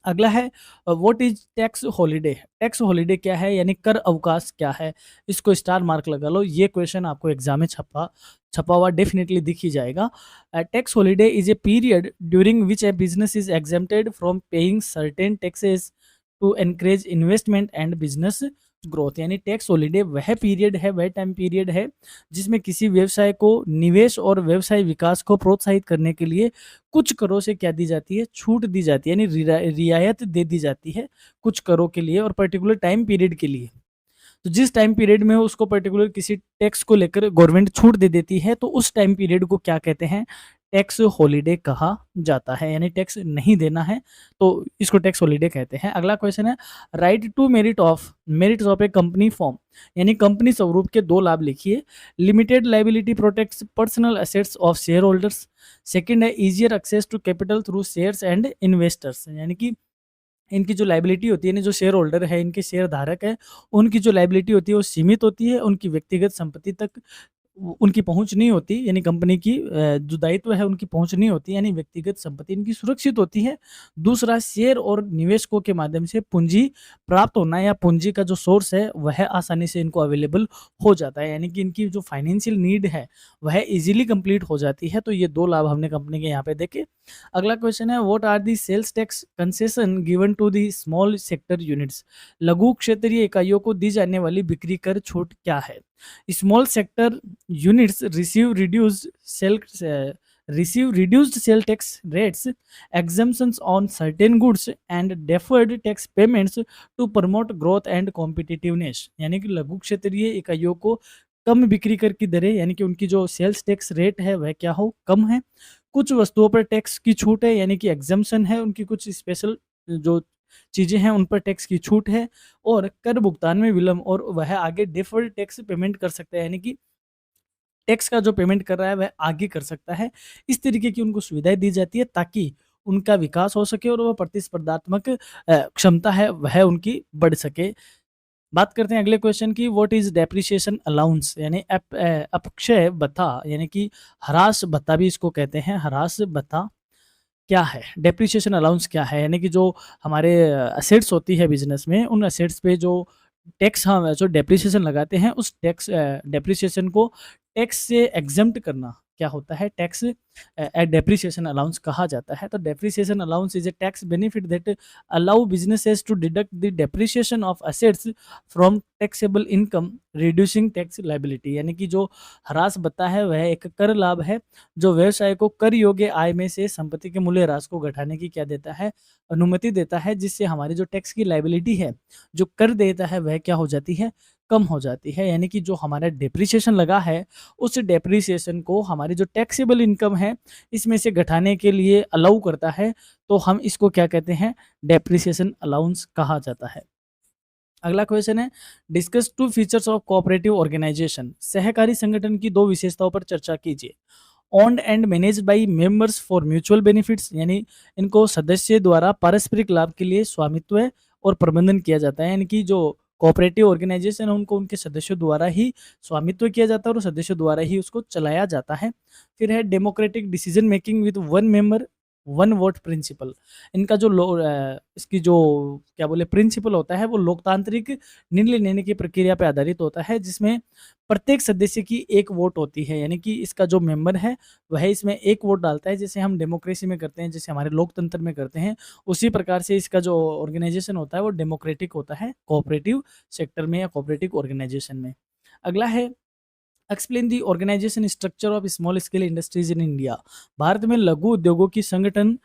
अगला है what is tax holiday. Tax holiday क्या है, यानी कर अवकाश क्या है। इसको स्टार मार्क लगा लो, ये क्वेश्चन आपको एग्जाम में छपा हुआ डेफिनेटली दिख ही जाएगा। Tax holiday is a period during which a business is exempted from paying certain taxes to encourage investment and business growth. यानी टैक्स हॉलिडे वह पीरियड है, वह टाइम पीरियड है जिसमें किसी व्यवसाय को निवेश और व्यवसाय विकास को प्रोत्साहित करने के लिए कुछ करों से क्या दी जाती है, छूट दी जाती है, यानी रियायत दे दी जाती है कुछ करों के लिए और पर्टिकुलर टाइम पीरियड के लिए। तो जिस टाइम पीरियड में उसको पर्टिकुलर किसी टैक्स को लेकर गवर्नमेंट छूट दे देती है तो उस टाइम पीरियड को क्या कहते हैं, टैक्स हॉलिडे कहा जाता है। यानी टैक्स नहीं देना है तो इसको टैक्स हॉलिडे कहते हैं। अगला क्वेश्चन है write two merits of a company form, यानी कंपनी स्वरूप के 2 लाभ लिखिए। Limited liability protects personal assets of shareholders. Second है easier access to capital through shares and investors, यानी कि इनकी जो लायबिलिटी होती है, यानी जो शेयर होल्डर है, इनके शेयर धारक है, उनकी जो लायबिलिटी होती है वो सीमित होती है, उनकी व्यक्तिगत संपत्ति तक उनकी पहुँच नहीं होती, यानी कंपनी की जो दायित्व है उनकी पहुँच नहीं होती, यानी व्यक्तिगत संपत्ति इनकी सुरक्षित होती है। दूसरा, शेयर और निवेशकों के माध्यम से पूंजी प्राप्त होना या पूंजी का जो सोर्स है वह आसानी से इनको अवेलेबल हो जाता है, यानी कि इनकी जो फाइनेंशियल नीड है वह ईजिली कंप्लीट हो जाती है। तो ये 2 लाभ हमने कंपनी के यहाँ पे देखे। अगला क्वेश्चन है, what are the sales tax concession given to the small sector units? लघु क्षेत्रीय इकाइयों को दी जाने वाली बिक्री कर छूट क्या है? Small sector units receive reduced sale tax rates, exemptions on certain goods and deferred tax payments to promote growth and competitiveness। यानी कि लघु क्षेत्रीय इकाइयों को कम बिक्री कर की दरें, यानी कि उनकी जो सेल्स टैक्स रेट है वह क्या हो, कम है। कुछ वस्तुओं पर टैक्स की छूट है, यानी कि एग्जम्पशन है, उनकी कुछ स्पेशल जो चीज़ें हैं उन पर टैक्स की छूट है, और कर भुगतान में विलंब, और वह आगे डिफर्ड टैक्स पेमेंट कर सकता है, यानी कि टैक्स का जो पेमेंट कर रहा है वह आगे कर सकता है। इस तरीके की उनको सुविधाएँ दी जाती है ताकि उनका विकास हो सके और वह प्रतिस्पर्धात्मक क्षमता है वह उनकी बढ़ सके। बात करते हैं अगले क्वेश्चन की, व्हाट इज़ डेप्रिसिएशन अलाउंस? यानी अपक्षय भत्ता, यानी कि ह्रास भत्ता भी इसको कहते हैं। ह्रास भत्ता क्या है? डेप्रिसिएशन अलाउंस क्या है? यानी कि जो हमारे एसेट्स होती है बिज़नेस में, उन एसेट्स पे जो टैक्स हम जो डेप्रिसिएशन लगाते हैं, उस टैक्स डेप्रिसिएशन को टैक्स से एग्ज़म्प्ट करना क्या होता है? टैक्स डेप्रिसिएशन अलाउंस कहा जाता है। तो depreciation allowance is a tax benefit that allow businesses to deduct the depreciation of assets from taxable income, reducing tax liability. यानी कि जो ह्रास भत्ता है वह एक कर लाभ है जो व्यवसाय को कर योग्य आय में से संपत्ति के मूल्य ह्रास को घटाने की क्या देता है? अनुमति देता है, जिससे हमारी जो टैक्स की लायबिलिटी है, जो कर देता है वह क्या हो जाती है? कम हो जाती है। यानी कि जो हमारा डेप्रिसिएशन लगा है, उस डेप्रिसिएशन को हमारी जो टैक्सेबल इनकम है, इसमें से घटाने के लिए अलाउ करता है, तो हम इसको क्या कहते हैं? डेप्रिसिएशन अलाउंस कहा जाता है। अगला क्वेश्चन है, discuss 2 features of cooperative organisation. सहकारी संगठन की 2 विशेषताओं पर चर्चा कीजिए। Owned and managed by members for mutual benefits, यानी इनको सदस्य द्वारा पारस्परिक लाभ के लिए स्वामित्व और प्रबंधन किया जाता है। यानी कि जो कोऑपरेटिव ऑर्गेनाइजेशन है उनको उनके सदस्यों द्वारा ही स्वामित्व किया जाता है और सदस्यों द्वारा ही उसको चलाया जाता है। फिर है democratic decision making with 1 member 1 vote principle. इनका जो इसकी जो क्या बोले प्रिंसिपल होता है वो लोकतांत्रिक निर्णय लेने की प्रक्रिया पे आधारित होता है, जिसमें प्रत्येक सदस्य की 1 वोट होती है। यानी कि इसका जो मेंबर है वह इसमें 1 वोट डालता है, जैसे हम डेमोक्रेसी में करते हैं, जैसे हमारे लोकतंत्र में करते हैं, उसी प्रकार से इसका जो ऑर्गेनाइजेशन होता है वो डेमोक्रेटिक होता है कोऑपरेटिव सेक्टर में या कोऑपरेटिव ऑर्गेनाइजेशन में। अगला है, explain the organisation structure of small scale industries in India. भारत में लघु उद्योगों की संगठन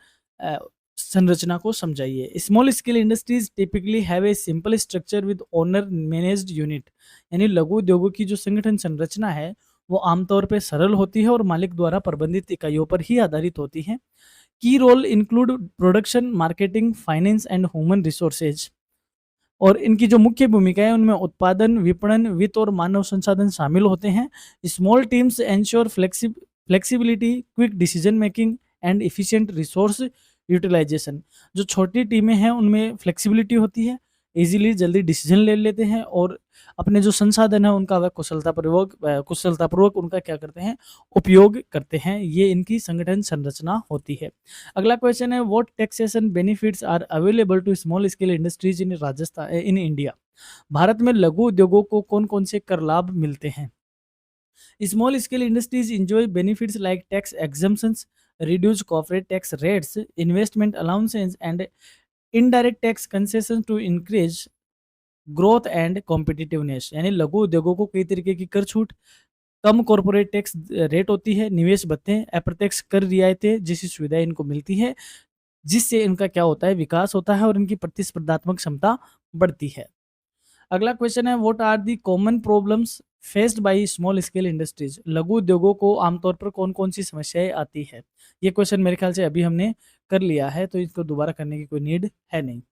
संरचना को समझाइए। Small scale industries typically have a simple structure with owner managed unit. यानी लघु उद्योगों की जो संगठन संरचना है वो आमतौर पर सरल होती है और मालिक द्वारा प्रबंधित इकाइयों पर ही आधारित होती है। Key role include production, marketing, finance and human resources. और इनकी जो मुख्य भूमिका है उनमें उत्पादन, विपणन, वित्त और मानव संसाधन शामिल होते हैं। Small teams ensure flexibility, quick decision making and efficient resource utilisation. जो छोटी टीमें हैं उनमें फ्लेक्सिबिलिटी होती है, इजीली जल्दी डिसीजन ले लेते हैं और अपने जो संसाधन है उनका वह कुशलतापूर्वक उनका क्या करते हैं? उपयोग करते हैं। ये इनकी संगठन संरचना होती है। अगला क्वेश्चन है, what taxation benefits are available to small scale industries in India? भारत में लघु उद्योगों को कौन-कौन से कर लाभ मिलते हैं? Small scale industries enjoy benefits like tax exemptions, reduced corporate tax rates, investment allowances and indirect tax concessions to increase growth and competitiveness. यानी लघु उद्योगों को कई तरीके की कर छूट, कम कॉर्पोरेट टैक्स रेट होती है, निवेश भत्ते, अप्रत्यक्ष कर रियायतें जैसी सुविधाएं इनको मिलती है, जिससे इनका क्या होता है? विकास होता है और इनकी प्रतिस्पर्धात्मक क्षमता बढ़ती है। अगला क्वेश्चन है, what are the common problems faced by small scale industries? लघु उद्योगों को आमतौर पर कौन कौन सी समस्याएं आती है? ये क्वेश्चन मेरे ख्याल से अभी हमने कर लिया है, तो इसको दोबारा करने की कोई नीड है नहीं।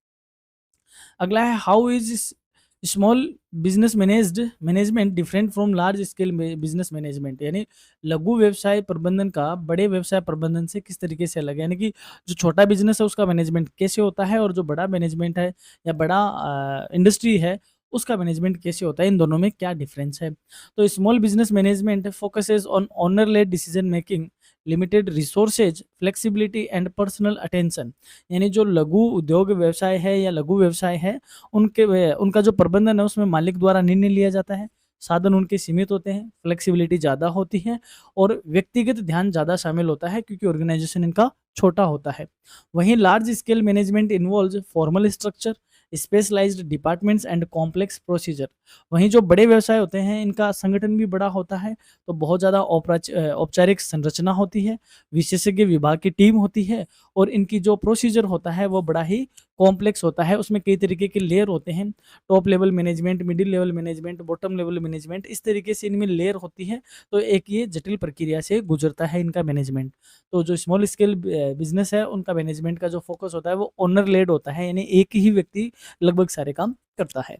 अगला है, how is small business management different from large scale business management, यानी लघु व्यवसाय प्रबंधन का बड़े व्यवसाय प्रबंधन से किस तरीके से अलग है, यानी कि जो छोटा बिजनेस है उसका मैनेजमेंट कैसे होता है और जो बड़ा मैनेजमेंट है या बड़ा इंडस्ट्री है उसका मैनेजमेंट कैसे होता है, इन दोनों में क्या डिफरेंस है। तो small business management focuses on owner led decision making, limited resources, flexibility and personal attention, यानी जो लघु उद्योग व्यवसाय है या लघु व्यवसाय है उनका जो प्रबंधन है उसमें मालिक द्वारा निर्णय लिया जाता है, साधन उनके सीमित होते हैं, फ्लेक्सिबिलिटी ज़्यादा होती है और व्यक्तिगत ध्यान ज़्यादा शामिल होता है क्योंकि ऑर्गेनाइजेशन इनका छोटा होता है। वहीं large scale management involves formal structure, specialised departments and complex procedure. वहीं जो बड़े व्यवसाय होते हैं इनका संगठन भी बड़ा होता है, तो बहुत ज़्यादा औपचारिक संरचना होती है, विशेषज्ञ विभाग की टीम होती है और इनकी जो प्रोसीजर होता है वो बड़ा ही कॉम्प्लेक्स होता है। उसमें कई तरीके के लेयर होते हैं, top level management, middle level management, bottom level management, इस तरीके से इनमें लेयर होती है। तो एक ये जटिल प्रक्रिया से गुजरता है इनका मैनेजमेंट। तो जो स्मॉल स्केल बिजनेस है उनका मैनेजमेंट का जो फोकस होता है वो ओनर लेड होता है, यानी एक ही व्यक्ति लगभग सारे काम करता है।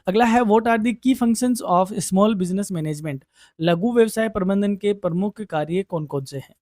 अगला है what are the key functions of small business management. लघु व्यवसाय प्रबंधन के प्रमुख कार्य कौन कौन से हैं।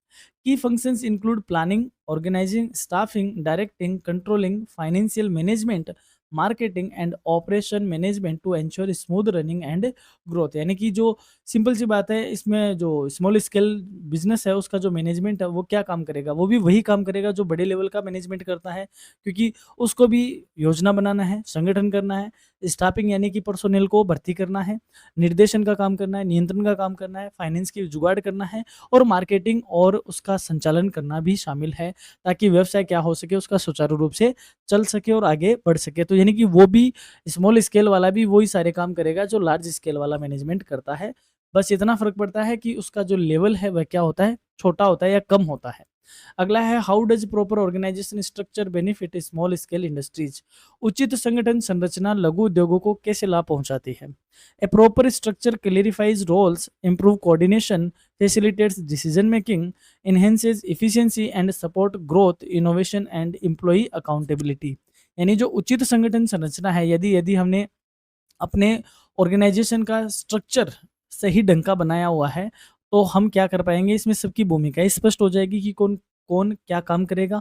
Key functions include planning, organising, staffing, directing, controlling, financial management, marketing and operation management to ensure smooth running and growth. यानी कि जो सिंपल सी बात है, इसमें जो स्मॉल स्केल बिजनेस है उसका जो मैनेजमेंट है वो क्या काम करेगा, वो भी वही काम करेगा जो बड़े लेवल का मैनेजमेंट करता है, क्योंकि उसको भी योजना बनाना है, संगठन करना है, स्टाफिंग यानी कि पर्सोनेल को भर्ती करना है, निर्देशन का काम करना है, नियंत्रण का काम करना है, फाइनेंस की जुगाड़ करना है और मार्केटिंग और उसका संचालन करना भी शामिल है, ताकि व्यवसाय क्या हो सके उसका सुचारू रूप से चल सके और आगे बढ़ सके। तो यानी कि वो भी स्मॉल स्केल वाला भी वही सारे काम करेगा जो लार्ज स्केल वाला मैनेजमेंट करता है। बस इतना फ़र्क पड़ता है कि उसका जो लेवल है वह क्या होता है, छोटा होता है या कम होता है। अगला है how does proper organisation structure benefit small scale industries. उचित संगठन संरचना लघु उद्योगों को कैसे लाभ पहुंचाती है। A proper structure clarifies roles, improve coordination, facilitates decision making, enhances efficiency and support growth, innovation and employee accountability. यानी जो उचित संगठन संरचना है, यदि यदि हमने अपने ऑर्गेनाइजेशन का स्ट्रक्चर सही ढंग का बनाया हुआ है तो हम क्या कर पाएंगे, इसमें सबकी भूमिका स्पष्ट हो जाएगी कि कौन कौन क्या काम करेगा।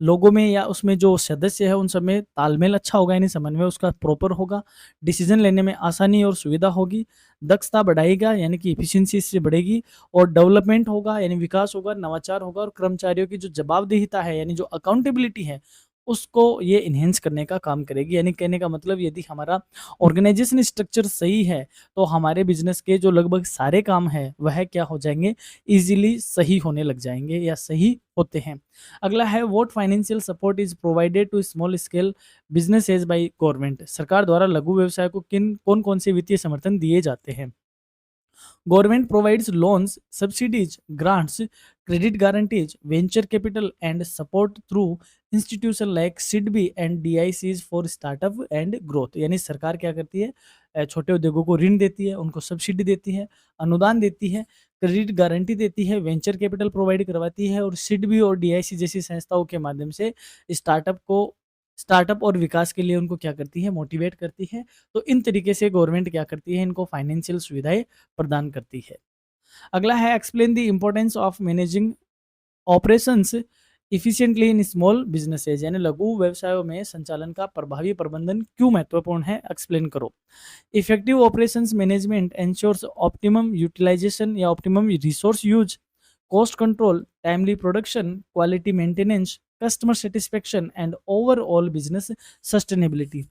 लोगों में या उसमें जो सदस्य है उन सब में तालमेल अच्छा होगा, यानी समन्वय उसका प्रॉपर होगा, डिसीजन लेने में आसानी और सुविधा होगी, दक्षता बढ़ाएगा यानी कि इफिशियंसी इससे बढ़ेगी और डेवलपमेंट होगा यानी विकास होगा, नवाचार होगा और कर्मचारियों की जो जवाबदेहिता है यानी जो अकाउंटेबिलिटी है उसको ये इन्हेंस करने का काम करेगी। यानी कहने का मतलब यदि हमारा ऑर्गेनाइजेशन स्ट्रक्चर सही है तो हमारे बिजनेस के जो लगभग सारे काम हैं वह क्या हो जाएंगे, इजीली सही होने लग जाएंगे या सही होते हैं। अगला है what financial support is provided to small scale businesses by government. सरकार द्वारा लघु व्यवसाय को किन कौन कौन से वित्तीय समर्थन दिए जाते हैं। Government provides loans, subsidies, grants, credit guarantees, venture capital, and support through institutions like SIDBI and DICs for startup and growth। यानी सरकार क्या करती है, छोटे उद्योगों को ऋण देती है, उनको सब्सिडी देती है, अनुदान देती है, क्रेडिट गारंटी देती है, वेंचर कैपिटल प्रोवाइड करवाती है और सिडबी और डीआईसी जैसी संस्थाओं के माध्यम से स्टार्टअप और विकास के लिए उनको क्या करती है, मोटिवेट करती है। तो इन तरीके से गवर्नमेंट क्या करती है, इनको फाइनेंशियल सुविधाएं प्रदान करती है। अगला है explain the importance of managing operations efficiently in small businesses. यानी लघु व्यवसायों में संचालन का प्रभावी प्रबंधन क्यों महत्वपूर्ण है, एक्सप्लेन करो। Effective operations management ensures optimum utilisation या optimum resource use, cost control, timely production, quality maintenance, customer satisfaction and overall business sustainability.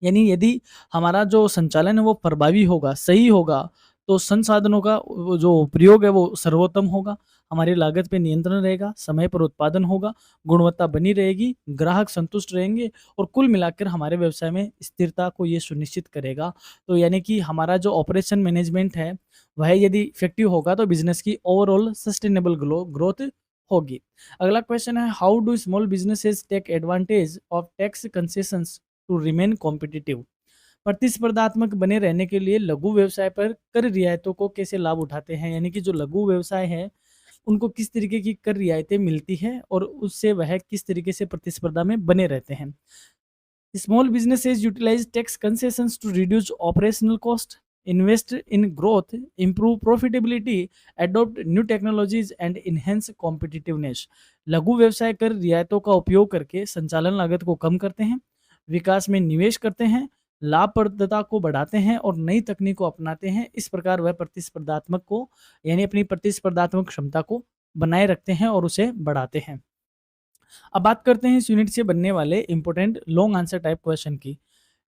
यानी यदि हमारा जो संचालन है वो प्रभावी होगा, सही होगा, तो संसाधनों का वो जो प्रयोग है वो सर्वोत्तम होगा, हमारी लागत पे नियंत्रण रहेगा, समय पर उत्पादन होगा, गुणवत्ता बनी रहेगी, ग्राहक संतुष्ट रहेंगे और कुल मिलाकर हमारे व्यवसाय में स्थिरता को ये सुनिश्चित करेगा। तो यानी कि हमारा जो ऑपरेशन मैनेजमेंट है वह यदि इफेक्टिव होगा तो बिजनेस की ओवरऑल सस्टेनेबल ग्रोथ होगी। अगला क्वेश्चन है how do small businesses take advantage of tax concessions to remain competitive. प्रतिस्पर्धात्मक बने रहने के लिए लघु व्यवसाय पर कर रियायतों को कैसे लाभ उठाते हैं। यानी कि जो लघु व्यवसाय है उनको किस तरीके की कर रियायतें मिलती है और उससे वह किस तरीके से प्रतिस्पर्धा में बने रहते हैं। Small businesses utilize tax concessions to reduce operational cost, invest in growth, improve profitability, adopt new technologies and enhance competitiveness. लघु व्यवसाय कर रियायतों का उपयोग करके संचालन लागत को कम करते हैं, विकास में निवेश करते हैं, लाभप्रदता को बढ़ाते हैं और नई तकनीक को अपनाते हैं। इस प्रकार वह प्रतिस्पर्धात्मक को यानी अपनी प्रतिस्पर्धात्मक क्षमता को बनाए रखते हैं और उसे बढ़ाते हैं। अब बात करते हैं इस यूनिट से बनने वाले important long answer type question की।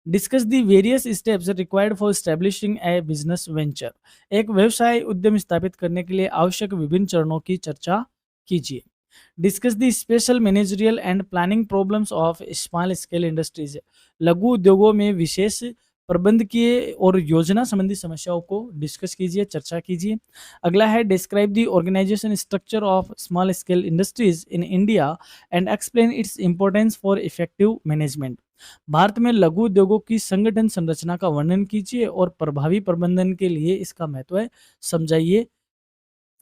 Discuss the various steps required for establishing a business venture. एक व्यवसाय उद्यम स्थापित करने के लिए आवश्यक विभिन्न चरणों की चर्चा कीजिए। Discuss the special managerial and planning problems of small scale industries. लघु उद्योगों में विशेष प्रबंधकीय और योजना संबंधी समस्याओं को डिस्कस कीजिए, चर्चा कीजिए। अगला है describe the organisation structure of small scale industries in India and explain its importance for effective management. भारत में लघु उद्योगों की संगठन संरचना का वर्णन कीजिए और प्रभावी प्रबंधन के लिए इसका महत्व समझाइए।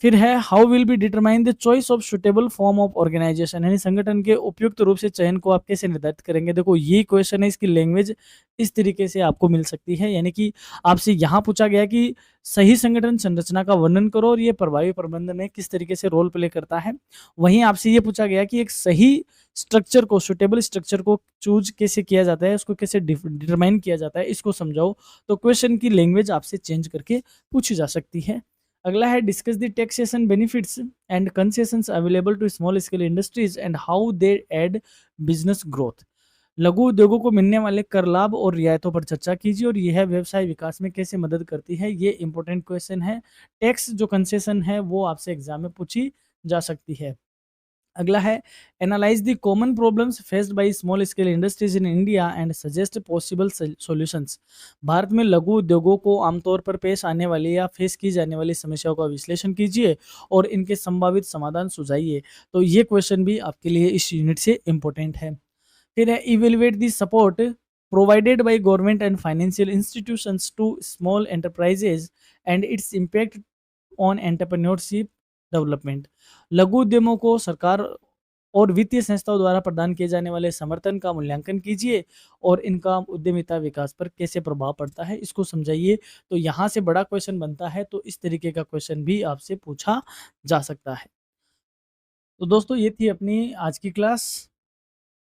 फिर है how will be determine the choice of suitable form of organisation, यानी संगठन के उपयुक्त रूप से चयन को आप कैसे निर्धारित करेंगे। देखो ये क्वेश्चन है, इसकी लैंग्वेज इस तरीके से आपको मिल सकती है, यानी कि आपसे यहाँ पूछा गया कि सही संगठन संरचना का वर्णन करो और ये प्रभावी प्रबंधन में किस तरीके से रोल प्ले करता है। वहीं आपसे ये पूछा गया कि एक सही स्ट्रक्चर को, सुटेबल स्ट्रक्चर को चूज कैसे किया जाता है, उसको कैसे डिटरमाइन किया जाता है, इसको समझाओ। तो क्वेश्चन की लैंग्वेज आपसे चेंज करके पूछी जा सकती है। अगला है discuss the taxation benefits and concessions available to small scale industries and how they aid business growth. लघु उद्योगों को मिलने वाले कर लाभ और रियायतों पर चर्चा कीजिए और यह व्यवसाय विकास में कैसे मदद करती है। ये इंपॉर्टेंट क्वेश्चन है। टैक्स जो कंसेशन है वो आपसे एग्जाम में पूछी जा सकती है। अगला है analyse the common problems faced by small scale industries in India and suggest possible solutions. Bharat में लघु उद्योगों को आमतौर पर पेश आने वाली या फेस की जाने वाली समस्याओं का विश्लेषण कीजिए और इनके संभावित समाधान सुझाइए। तो ये क्वेश्चन भी आपके लिए इस यूनिट से इंपॉर्टेंट है। फिर है evaluate the support provided by government and financial institutions to small enterprises and its impact on entrepreneurship development. लघु उद्यमों को सरकार और वित्तीय संस्थाओं द्वारा प्रदान किए जाने वाले समर्थन का मूल्यांकन कीजिए और इनका उद्यमिता विकास पर कैसे प्रभाव पड़ता है, इसको समझाइए। तो यहाँ से बड़ा क्वेश्चन बनता है, तो इस तरीके का क्वेश्चन भी आपसे पूछा जा सकता है। तो दोस्तों ये थी अपनी आज की क्लास।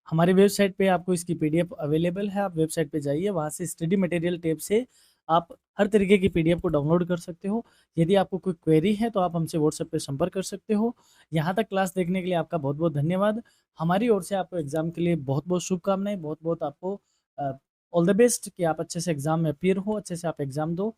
हमारे वेबसाइट पे आपको इसकी पीडीएफ अवेलेबल है। आप वेबसाइट पे जाइए, वहाँ से स्टडी मटेरियल टैब से आप हर तरीके की पीडीएफ को डाउनलोड कर सकते हो। यदि आपको कोई क्वेरी है तो आप हमसे व्हाट्सएप पे संपर्क कर सकते हो। यहाँ तक क्लास देखने के लिए आपका बहुत बहुत धन्यवाद। हमारी ओर से आपको एग्जाम के लिए बहुत बहुत शुभकामनाएं, बहुत बहुत आपको ऑल द बेस्ट कि आप अच्छे से एग्जाम में अपीयर हो, अच्छे से आप एग्जाम दो।